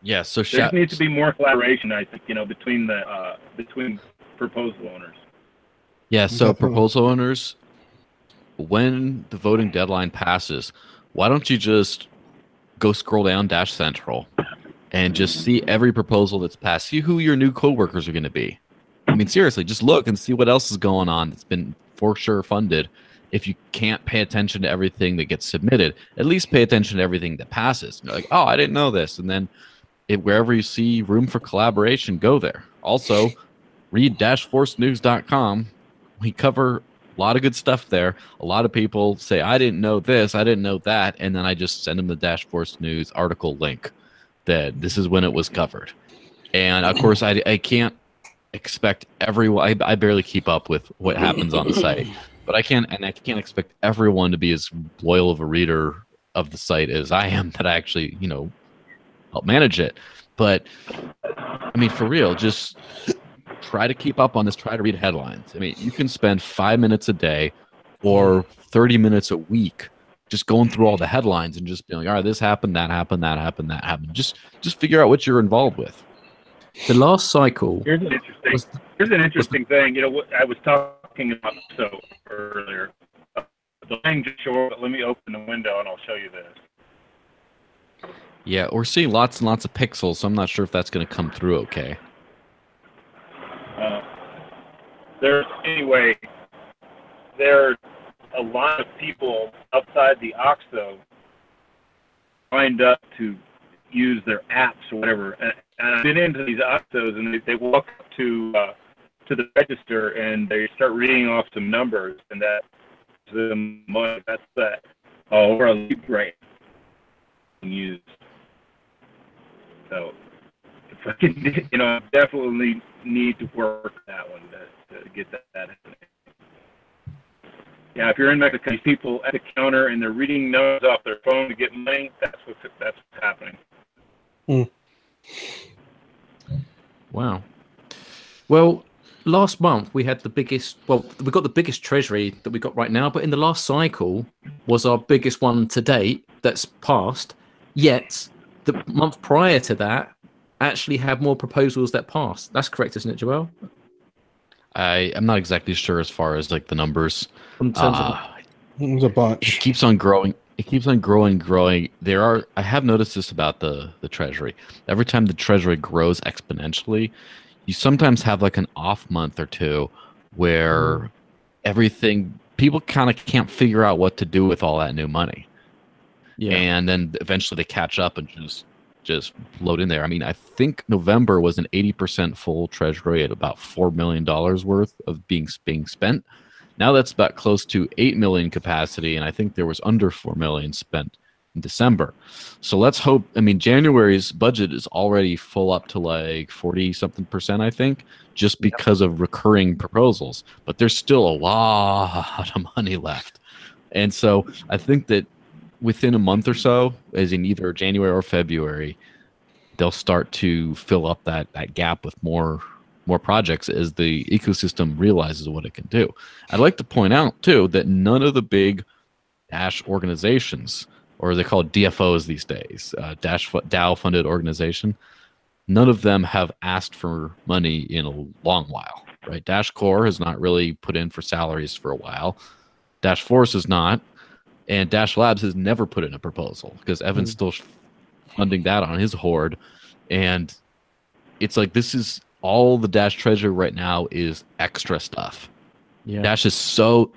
Yeah, so there needs to be more collaboration, I think, between between proposal owners. Yeah, so proposal owners, when the voting deadline passes, why don't you just go scroll down Dash Central and just see every proposal that's passed? See who your new coworkers are going to be. I mean, seriously, just look and see what else is going on that's been for sure funded. If you can't pay attention to everything that gets submitted, at least pay attention to everything that passes. You're like, oh, I didn't know this. And then wherever you see room for collaboration, go there. Also, read dashforcenews.com. We cover a lot of good stuff there. A lot of people say, I didn't know this, I didn't know that, and then I just send them the Dash Force News article link that this is when it was covered. And of course, I can't expect everyone. I barely keep up with what happens on the site, but I can't expect everyone to be as loyal of a reader of the site as I am that I actually, help manage it. But I mean, for real, just try to keep up on this. Try to read headlines. I mean, you can spend 5 minutes a day or 30 minutes a week just going through all the headlines and just being like, all right, this happened, that happened, that happened, that happened. Just figure out what you're involved with. The last cycle. Here's an interesting thing. What I was talking about earlier. The line just short, but let me open the window and I'll show you this. Yeah, we're seeing lots and lots of pixels, so I'm not sure if that's going to come through okay. There's a lot of people outside the OXXO signed up to use their apps or whatever. And I've been into these OXXOs, and they walk up to the register and they start reading off some numbers, and that's the money. That's that. Oh, we're a leap right used. So, if I can, definitely need to work that one to get that happening. Yeah, if you're in Mexico, these people at the counter and they're reading notes off their phone to get money, that's what's happening. Wow. Well, last month we had the biggest. Well, we got the biggest treasury that we got right now, but in the last cycle was our biggest one to date that's passed. Yet the month prior to that actually had more proposals that passed. That's correct, isn't it, Joel? I'm not exactly sure as far as like the numbers. In terms of it was a bunch. It keeps on growing. I have noticed this about the Treasury. Every time the Treasury grows exponentially, you sometimes have like an off month or two where people kind of can't figure out what to do with all that new money. Yeah. And then eventually they catch up and just load in there. I mean, I think November was an 80% full Treasury at about $4 million worth of being spent. Now that's about close to 8 million capacity, and I think there was under 4 million spent in December. So let's hope. I mean, January's budget is already full up to like 40-something%, I think, just because of recurring proposals. But there's still a lot of money left, and so I think that within a month or so, as in either January or February, they'll start to fill up that gap with more projects as the ecosystem realizes what it can do. I'd like to point out, too, that none of the big Dash organizations, or they call DFOs these days, Dash DAO-funded organization, none of them have asked for money in a long while, right? Dash Core has not really put in for salaries for a while. Dash Force has not. And Dash Labs has never put in a proposal because Evan's still funding that on his hoard. And it's like this is all the Dash Treasury right now is extra stuff. Yeah. Dash is so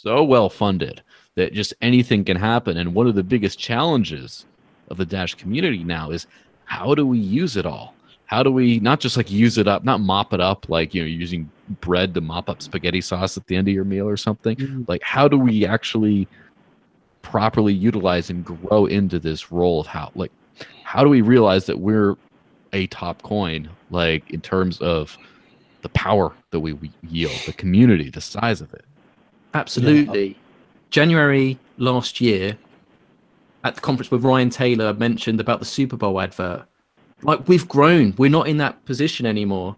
well funded that just anything can happen. And one of the biggest challenges of the Dash community now is how do we use it all? How do we not just like use it up, not mop it up like using bread to mop up spaghetti sauce at the end of your meal or something? Like how do we actually properly utilize and grow into this role of how do we realize that we're a top coin, like in terms of the power that we yield, the community, the size of it? Absolutely. Yeah. January last year at the conference with Ryan Taylor mentioned about the Super Bowl advert. Like we've grown, we're not in that position anymore.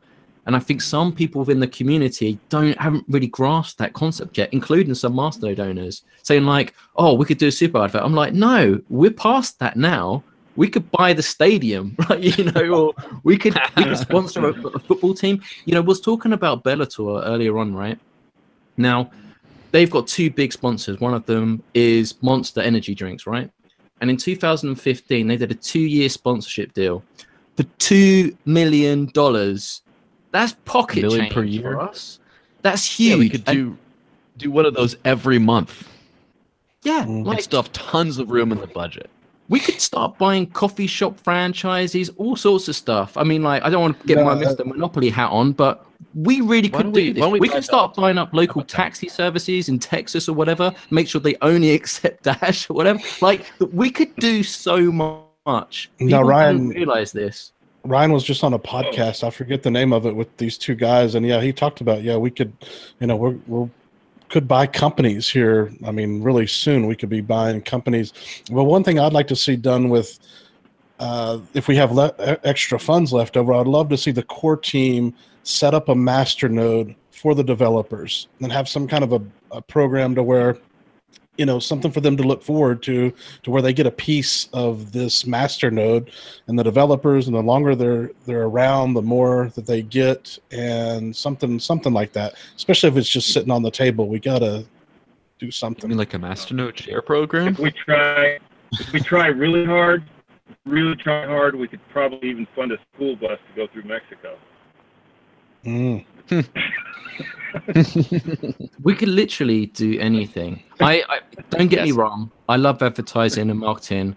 And I think some people within the community haven't really grasped that concept yet, including some Masternode owners saying like, oh, we could do a Super Bowl advert. I'm like, no, we're past that now. We could buy the stadium, right? Or we could sponsor a football team. Was talking about Bellator earlier on, right? Now, they've got two big sponsors. One of them is Monster Energy Drinks, right? And in 2015, they did a 2-year sponsorship deal for $2 million. That's pocket change per year for us. That's huge. Yeah, we could do one of those every month. Yeah, like stuff tons of room in the budget. We could start buying coffee shop franchises, all sorts of stuff. I mean, like I don't want to get my Mr. Monopoly hat on, but we really could do this. We can start buying up local taxi services in Texas or whatever. Make sure they only accept Dash or whatever. Like we could do so much. Now, Ryan, don't realize this. Ryan was just on a podcast. I forget the name of it with these two guys, and he talked about we could, we're could buy companies here. I mean, really soon we could be buying companies. But one thing I'd like to see done with, if we have extra funds left over, I'd love to see the core team set up a masternode for the developers and have some kind of a program to where, you know, something for them to look forward to where they get a piece of this masternode, and the developers, and the longer they're around, the more that they get, and something like that. Especially if it's just sitting on the table, we gotta do something. You mean like a masternode share program? If we try really hard, we could probably even fund a school bus to go through Mexico. We could literally do anything. I don't get me wrong. I love advertising and marketing.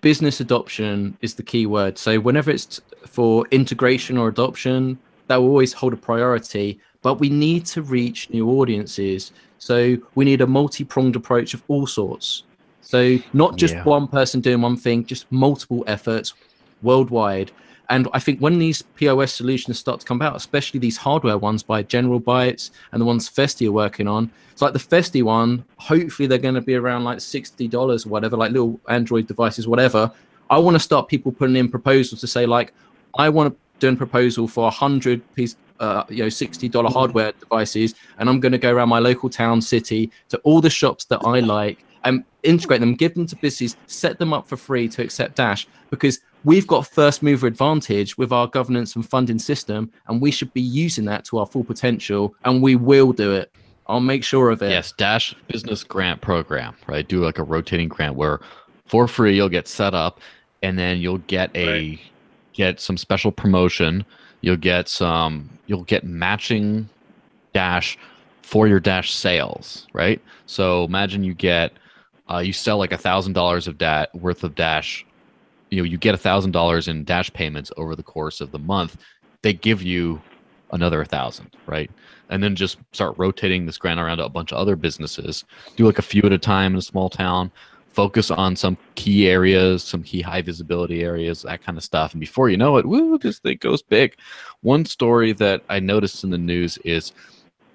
Business adoption is the key word. So whenever it's for integration or adoption, that will always hold a priority. But we need to reach new audiences. So we need a multi-pronged approach of all sorts. So not just one person doing one thing, just multiple efforts worldwide. And I think when these POS solutions start to come out, especially these hardware ones by General Bytes and the ones Festi are working on, it's like the Festi one, hopefully they're going to be around like $60 or whatever, like little Android devices, whatever. I want to start people putting in proposals to say, like, I want to do a proposal for 100 piece, $60 hardware devices, and I'm going to go around my local town, city, to all the shops that I like, and integrate them, give them to businesses, set them up for free to accept Dash, because we've got first mover advantage with our governance and funding system, and we should be using that to our full potential, and we will do it. I'll make sure of it. Yes, Dash Business Grant Program, right? Do like a rotating grant where for free you'll get set up, and then you'll get get some special promotion. You'll get matching Dash for your Dash sales, right? So imagine you get you sell like $1,000 of worth of Dash. You get $1,000 in Dash payments over the course of the month. They give you another 1,000, right? And then just start rotating this grant around to a bunch of other businesses. Do like a few at a time in a small town. Focus on some key areas, some key high visibility areas, that kind of stuff. And before you know it, woo, this thing goes big. One story that I noticed in the news is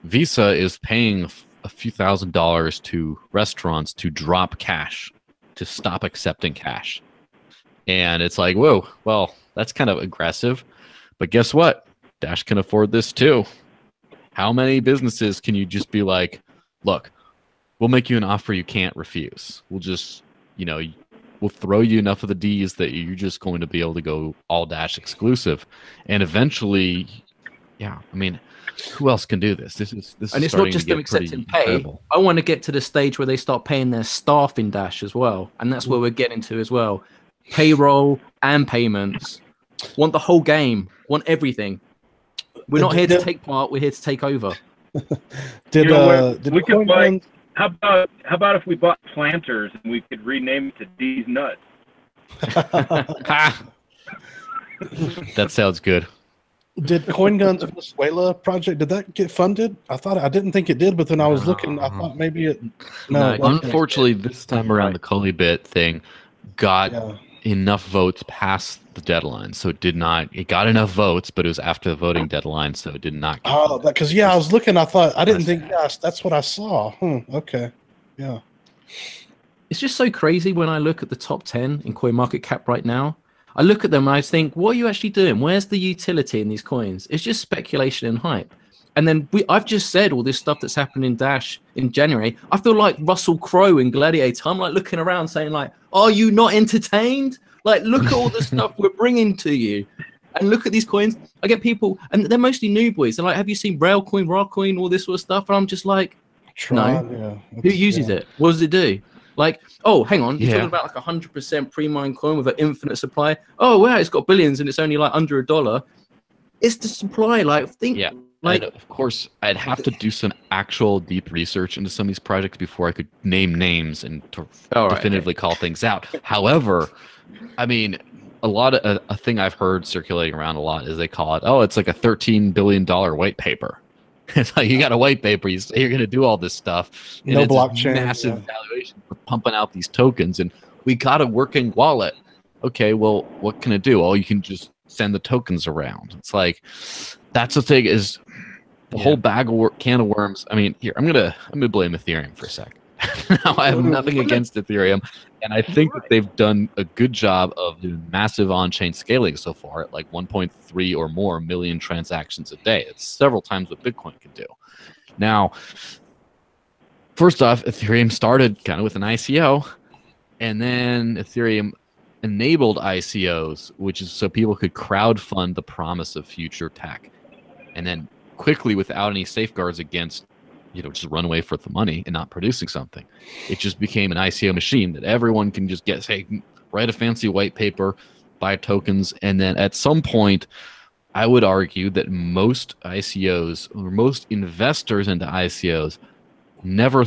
Visa is paying a few $1,000s to restaurants to drop cash, to stop accepting cash. And it's like, whoa, well, that's kind of aggressive. But guess what? Dash can afford this too. How many businesses can you just be like, look, we'll make you an offer you can't refuse. We'll just, we'll throw you enough of the D's that you're just going to be able to go all Dash exclusive. And eventually, who else can do this? This is and it's not just them accepting pay. Incredible. I want to get to the stage where they start paying their staff in Dash as well. And that's where we're getting to as well. Payroll and payments. Want the whole game. Want everything. We're not here to take part. We're here to take over. How about if we bought planters and we could rename it to D's Nuts? That sounds good. Did CoinGun's Venezuela project, did that get funded? I didn't think it did, but then I was looking, I thought maybe it. No, unfortunately, this time around, the Colibit thing got enough votes past the deadline, so it did not. It got enough votes, but it was after the voting deadline, so it did not. Because I was looking, I thought I didn't think. Yes, that's what I saw. Okay, yeah. It's just so crazy when I look at the top 10 in CoinMarketCap right now. I look at them and I think, what are you actually doing? Where's the utility in these coins? It's just speculation and hype. And then I've just said all this stuff that's happened in Dash in January. I feel like Russell Crowe in Gladiator. I'm like looking around saying like, are you not entertained? Like, look at all the stuff we're bringing to you. And look at these coins. I get people, and they're mostly new boys. They're like, have you seen Railcoin, Rawcoin, all this sort of stuff? And I'm just like, no. Who uses it? What does it do? Like, oh, hang on. You're talking about like 100% pre-mined coin with an infinite supply. Oh, wow, it's got billions and it's only like under $1. It's the supply. Like, and of course, I'd have to do some actual deep research into some of these projects before I could name names and definitively call things out. However, I mean, a thing I've heard circulating around a lot is they call it, it's like a $13 billion white paper. It's like, you got a white paper, you're going to do all this stuff. No blockchain. Massive valuation for pumping out these tokens, and we got a working wallet. Okay, well, what can it do? Oh, you can just send the tokens around. It's like, that's the thing is, the whole can of worms. I mean, here I'm gonna blame Ethereum for a sec. Now I have nothing against Ethereum, and I think that they've done a good job of doing massive on-chain scaling so far at like 1.3 or more million transactions a day. It's several times what Bitcoin can do. Now, first off, Ethereum started kind of with an ICO, and then Ethereum enabled ICOs, which is so people could crowdfund the promise of future tech, and then quickly, without any safeguards against just run away for the money and not producing something. It just became an ICO machine that everyone can just write a fancy white paper, buy tokens, and then at some point, I would argue that most ICOs or most investors into ICOs never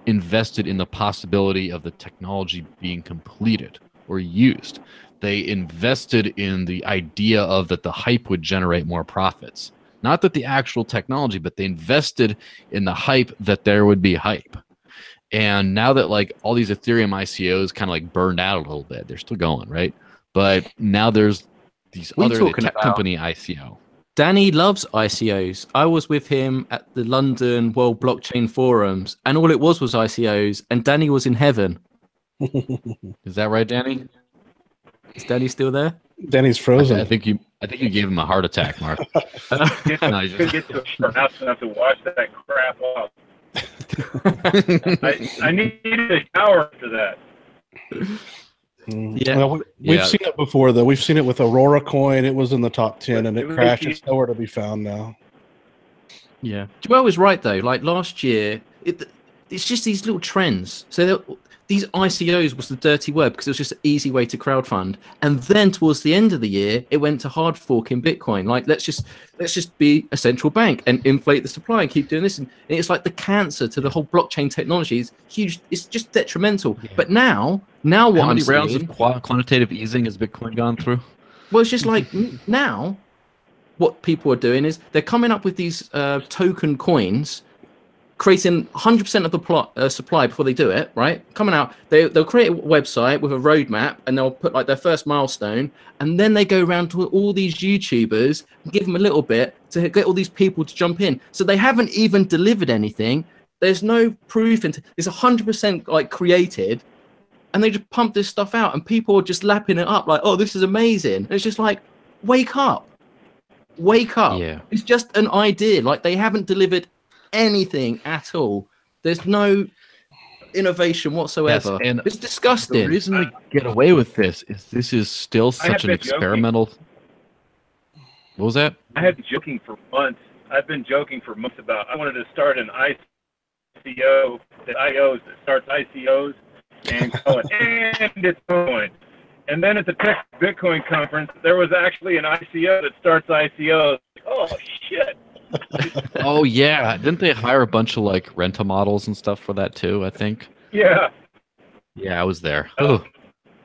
invested in the possibility of the technology being completed or used. They invested in the idea of that the hype would generate more profits. Not that the actual technology, but they invested in the hype that there would be hype. And now that like all these Ethereum ICOs kind of like burned out a little bit, they're still going, right? But now there's these other tech company ICO. Danny loves ICOs. I was with him at the London World Blockchain Forums, and all it was ICOs, and Danny was in heaven. Is that right, Danny? Is Danny still there? Danny's frozen. I think you gave him a heart attack, Mark. I get to a house and have to wash that crap off. I needed a shower after that. Yeah, well, we've seen it before, though. We've seen it with Aurora Coin. It was in the top 10, and it crashed. It's nowhere to be found now. Yeah. Joel was right, though. Like last year, it's just these little trends. So these ICOs was the dirty word because it was just an easy way to crowdfund. And then towards the end of the year, it went to hard forking Bitcoin. Like, let's just be a central bank and inflate the supply and keep doing this. And it's like the cancer to the whole blockchain technology is huge. It's just detrimental. Yeah. But now what How many rounds of quantitative easing has Bitcoin gone through? Well, it's just like now what people are doing is they're coming up with these token coins, creating 100% of the supply before they do it, right? Coming out, they'll create a website with a roadmap, and they'll put like their first milestone, and then they go around to all these YouTubers and give them a little bit to get all these people to jump in. So they haven't even delivered anything. There's no proof. It's 100% like created, and they just pump this stuff out, and people are just lapping it up like, oh, this is amazing. And it's just like, wake up. Yeah. It's just an idea. Like, they haven't delivered anything at all. There's no innovation whatsoever. Yes, and it's disgusting. The reason they get away with this is still such an experimental. What was that? I have been joking for months. I've been joking for months about I wanted to start an ICO that starts ICOs and call it and it's Bitcoin. And then at the Tech Bitcoin conference, there was actually an ICO that starts ICOs. Oh shit. Oh yeah, didn't they hire a bunch of like rental models and stuff for that too? I think. Yeah. Yeah, I was there. Oh,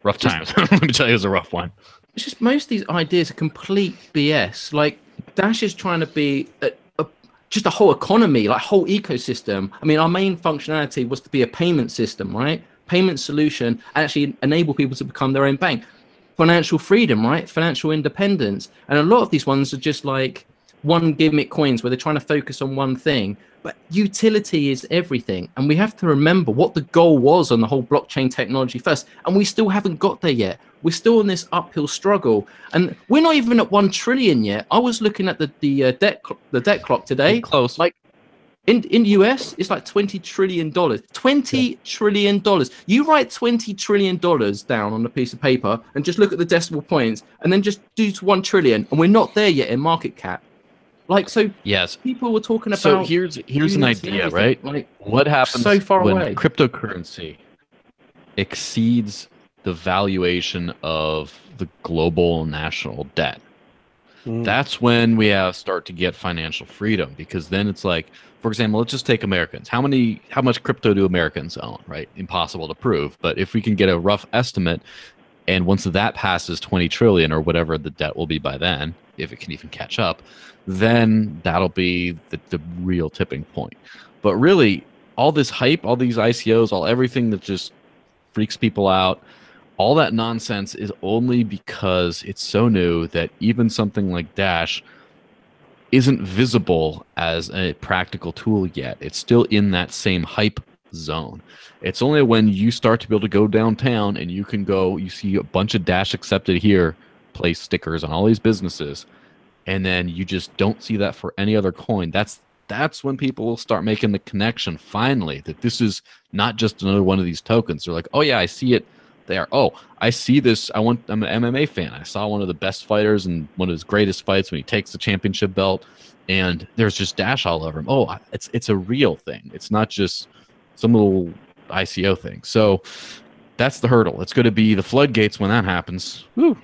rough times. Let me tell you, it was a rough one. It's just most of these ideas are complete BS. Like Dash is trying to be just a whole economy, like whole ecosystem. I mean, our main functionality was to be a payment system, right? Payment solution, and actually enable people to become their own bank. Financial freedom, right? Financial independence. And a lot of these ones are just like one gimmick coins where they're trying to focus on one thing. But utility is everything. And we have to remember what the goal was on the whole blockchain technology first. And we still haven't got there yet. We're still in this uphill struggle. And we're not even at 1 trillion yet. I was looking at the debt clock today. Close. Like in the US, it's like $20 trillion. $20 trillion. You write $20 trillion down on a piece of paper and just look at the decimal points and then just do to 1 trillion. And we're not there yet in market cap. Like, so yes, people were talking about. So here's an idea, right? Like, what happens so far when away. Cryptocurrency exceeds the valuation of the global national debt? That's when we start to get financial freedom, because then it's like, for example, let's just take Americans. How much crypto do Americans own, right? Impossible to prove. But if we can get a rough estimate, and once that passes 20 trillion or whatever the debt will be by then, if it can even catch up, then that'll be the real tipping point. But really, all this hype, all these ICOs, everything that just freaks people out, all that nonsense is only because it's so new that even something like Dash, isn't visible as a practical tool yet. It's still in that same hype zone. It's only when you start to be able to go downtown and you see a bunch of Dash accepted here, place stickers on all these businesses, and then you just don't see that for any other coin. That's when people will start making the connection finally that this is not just another one of these tokens. They're like, oh yeah, I see it there. Oh, I see this. I'm an MMA fan. I saw one of the best fighters and one of his greatest fights when he takes the championship belt, and there's just Dash all over him. Oh, it's a real thing. It's not just some little ICO thing. So that's the hurdle. It's going to be the floodgates when that happens. Woo.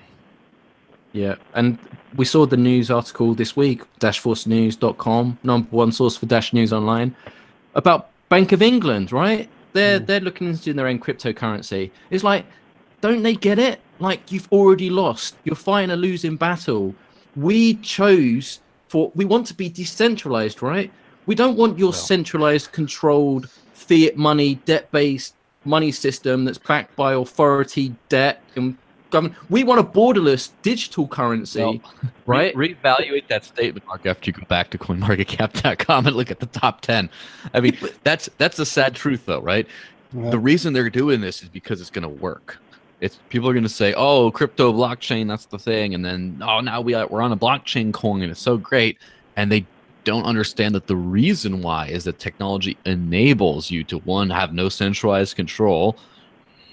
Yeah, and we saw the news article this week, dashforcenews.com, #1 source for Dash News Online, about Bank of England, right? They're looking into their own cryptocurrency. It's like, don't they get it? Like, you've already lost. You're fighting a losing battle. We want to be decentralized, right? We don't want your centralized, controlled, fiat money, debt-based money system that's backed by authority, debt, and government. We want a borderless digital currency, right? Reevaluate that statement, Mark, after you go back to coinmarketcap.com and look at the top 10. I mean, that's a sad truth, though, right? Yeah. The reason they're doing this is because it's going to work. People are going to say, oh, crypto blockchain, that's the thing. And then, oh, now we're on a blockchain coin. It's so great. And they don't understand that the reason why is that technology enables you to, one, have no centralized control,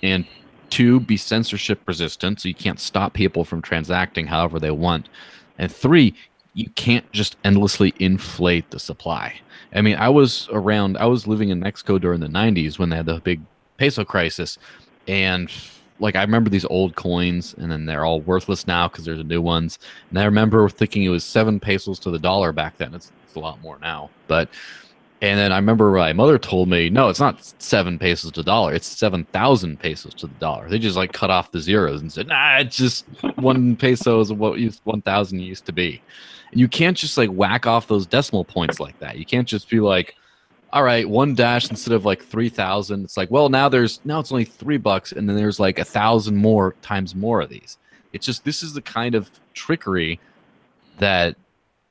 and two, be censorship resistant, so you can't stop people from transacting however they want. And three, you can't just endlessly inflate the supply. I mean, I was living in Mexico during the 90s when they had the big peso crisis. And like, I remember these old coins, and then they're all worthless now because there's new ones. And I remember thinking it was 7 pesos to the dollar back then. It's a lot more now. And then I remember my mother told me, no, it's not 7 pesos to the dollar. It's 7,000 pesos to the dollar. They just like cut off the zeros and said, nah, it's just 1 peso is what 1,000 used to be. And you can't just like whack off those decimal points like that. You can't just be like, all right, 1 Dash instead of like 3,000. It's like, well, now it's only $3, and then there's like 1,000 times more of these. It's just, this is the kind of trickery that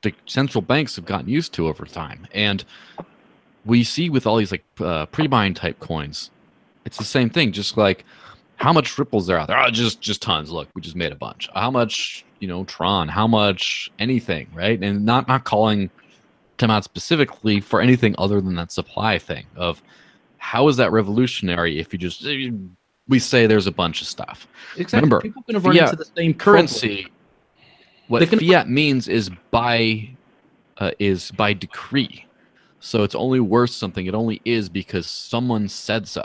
the central banks have gotten used to over time. And we see with all these like pre-mine type coins, it's the same thing. Just like, how much ripples there out there? Oh, just tons. Look, we just made a bunch. How much, Tron? How much anything, right? And not calling them out specifically for anything other than that supply thing of how is that revolutionary if we say there's a bunch of stuff. Exactly. Remember, people are going to run into the same currency. What fiat means is by decree. So it's only worth something. It only is because someone said so.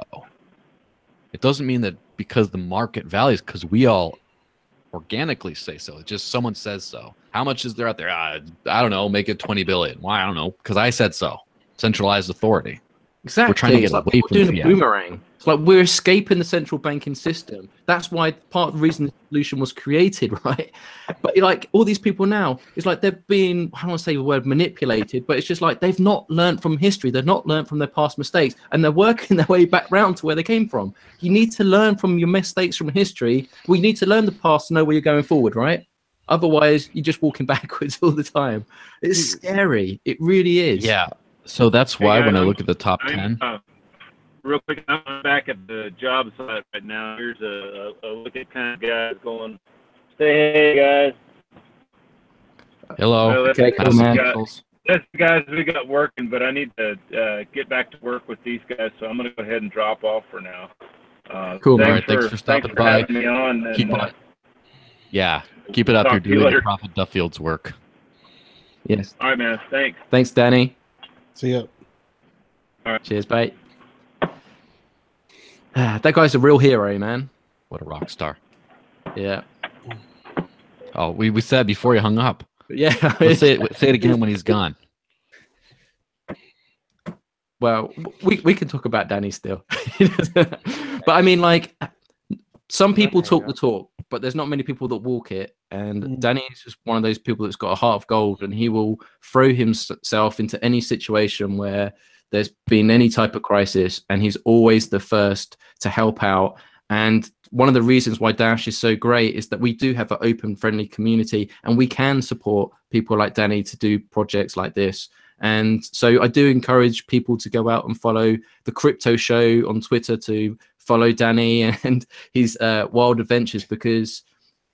It doesn't mean that because the market values, because we all organically say so. It's just someone says so. How much is there out there? I don't know. Make it 20 billion. Why? I don't know. Because I said so. Centralized authority. Exactly. We're trying to get away from doing a boomerang. It's like we're escaping the central banking system. That's why part of the reason the solution was created, right? But like all these people now, it's like they're being, I don't want to say the word manipulated, but it's just like they've not learned from history. They've not learned from their past mistakes, and they're working their way back round to where they came from. You need to learn from your mistakes from history. We need to learn the past to know where you're going forward, right? Otherwise, you're just walking backwards all the time. It's scary. It really is. Yeah. So that's why when I look at the top 10. Real quick, I'm back at the job site right now. Here's a look at kind of guys going, say hey, guys. Hello. Well, Okay, cool, man. That's the guys we got working, but I need to get back to work with these guys, so I'm going to go ahead and drop off for now. Cool, man. Thanks for stopping by. Having me on, and, keep it up. You're doing the Prophet Duffield's work. Yes. All right, man. Thanks. Thanks, Danny. See ya. All right. Cheers, mate. That guy's a real hero, man. What a rock star. Yeah. Oh, we said before he hung up. Yeah. Let's say it again when he's gone. Well, we can talk about Danny still. But I mean, like, some people talk the talk, but there's not many people that walk it. And Danny is just one of those people that's got a heart of gold, and he will throw himself into any situation where there's been any type of crisis, and he's always the first to help out. And one of the reasons why Dash is so great is that we do have an open, friendly community, and we can support people like Danny to do projects like this. And so I do encourage people to go out and follow the Crypto Show on Twitter, to follow Danny and his wild adventures, because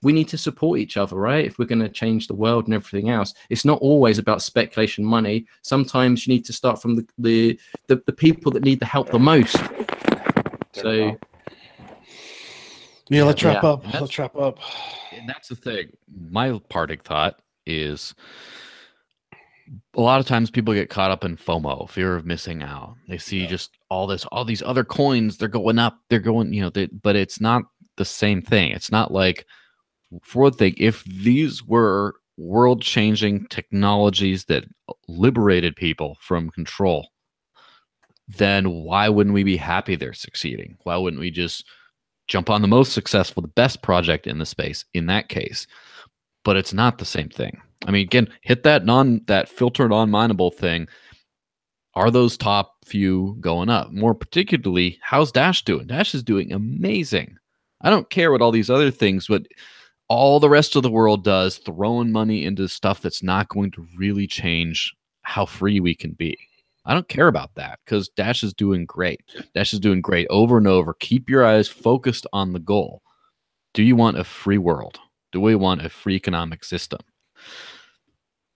we need to support each other, right? If we're going to change the world and everything else, it's not always about speculation money. Sometimes you need to start from the people that need the help the most. So yeah, let's wrap up. Let's wrap up. And that's the thing. My parting thought is, a lot of times people get caught up in FOMO, fear of missing out. They see just all these other coins, they're going up, they're going, but it's not the same thing. It's not like, for one thing, if these were world-changing technologies that liberated people from control, then why wouldn't we be happy they're succeeding? Why wouldn't we just jump on the most successful, the best project in the space in that case? But it's not the same thing. I mean, again, hit that filter non-mineable thing. Are those top few going up? More particularly, how's Dash doing? Dash is doing amazing. I don't care what all these other things, but all the rest of the world does, throwing money into stuff that's not going to really change how free we can be. I don't care about that, because Dash is doing great. Dash is doing great over and over. Keep your eyes focused on the goal. Do you want a free world? Do we want a free economic system?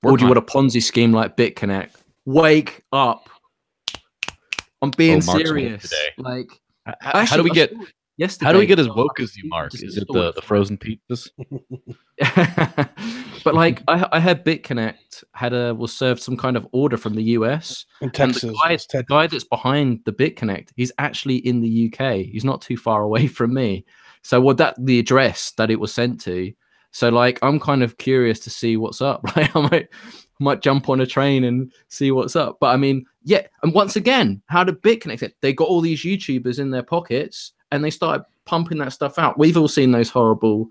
Or do you want a Ponzi scheme like BitConnect? Wake up. I'm being serious. Like, how do we get as woke as you, Mark? Is it the frozen pizzas? But like, I heard BitConnect was served some kind of order from the US. In Texas. The guy that's behind the BitConnect, he's actually in the UK. He's not too far away from me. So the address that it was sent to. So like, I'm kind of curious to see what's up, right? I might jump on a train and see what's up. But I mean, yeah. And once again, how did BitConnect it? They got all these YouTubers in their pockets and they started pumping that stuff out. We've all seen those horrible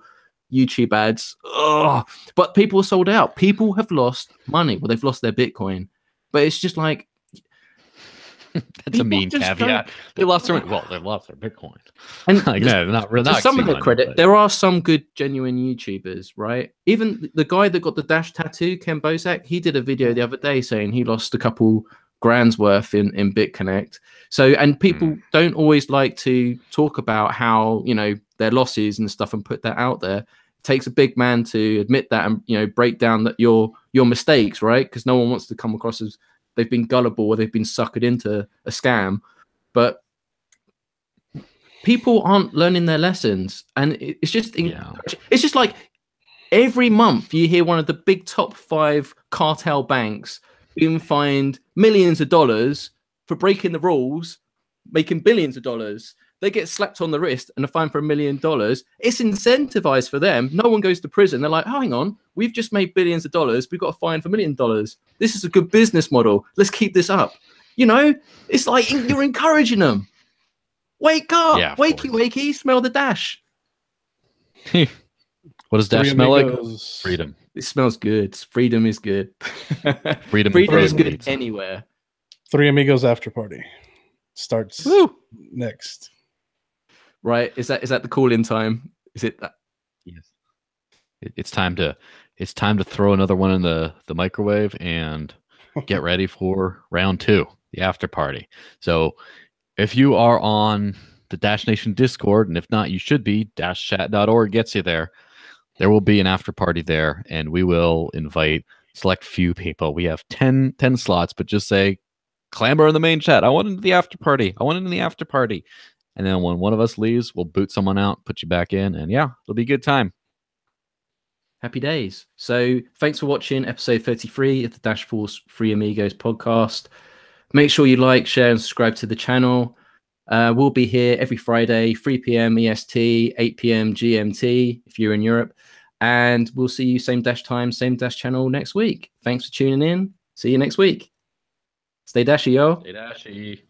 YouTube ads. Ugh. But people are sold out. People have lost money. Well, they've lost their Bitcoin. But it's just like, that's a mean caveat. They lost their Bitcoin. And like, no, not really. To some of the credit, there are some good, genuine YouTubers, right? Even the guy that got the Dash tattoo, Ken Bozak, he did a video the other day saying he lost a couple grand's worth in BitConnect. So, and people don't always like to talk about how, their losses and stuff and put that out there. It takes a big man to admit that and, break down that your mistakes, right? Because no one wants to come across as they've been gullible or they've been suckered into a scam. But people aren't learning their lessons. And it's just, it's just like every month you hear one of the big top 5 cartel banks being fined millions of dollars for breaking the rules, making billions of dollars. They get slapped on the wrist and a fine for $1 million. It's incentivized for them. No one goes to prison. They're like, oh, hang on, we've just made billions of dollars. We've got a fine for $1 million. This is a good business model. Let's keep this up. It's like you're encouraging them. Wake up, wakey, smell the Dash. What does Dash smell like? Freedom. It smells good. Freedom is good. Freedom is good anywhere. Three Amigos after party starts next. Right? Is that the call-in time? Is it that? Yes. It's time to throw another one in the microwave and get ready for round 2, the after party. So if you are on the Dash Nation Discord, and if not, you should be, dashchat.org gets you there. There will be an after party there, and we will invite select few people. We have 10 slots, but just say, clamor in the main chat. I want into the after party. I want into the after party. And then when one of us leaves, we'll boot someone out, put you back in, and yeah, it'll be a good time. Happy days. So thanks for watching episode 33 of the Dash Force Free Amigos podcast. Make sure you like, share, and subscribe to the channel. We'll be here every Friday, 3 p.m. EST, 8 p.m. GMT if you're in Europe. And we'll see you same Dash time, same Dash channel next week. Thanks for tuning in. See you next week. Stay dashy, yo. Stay dashy.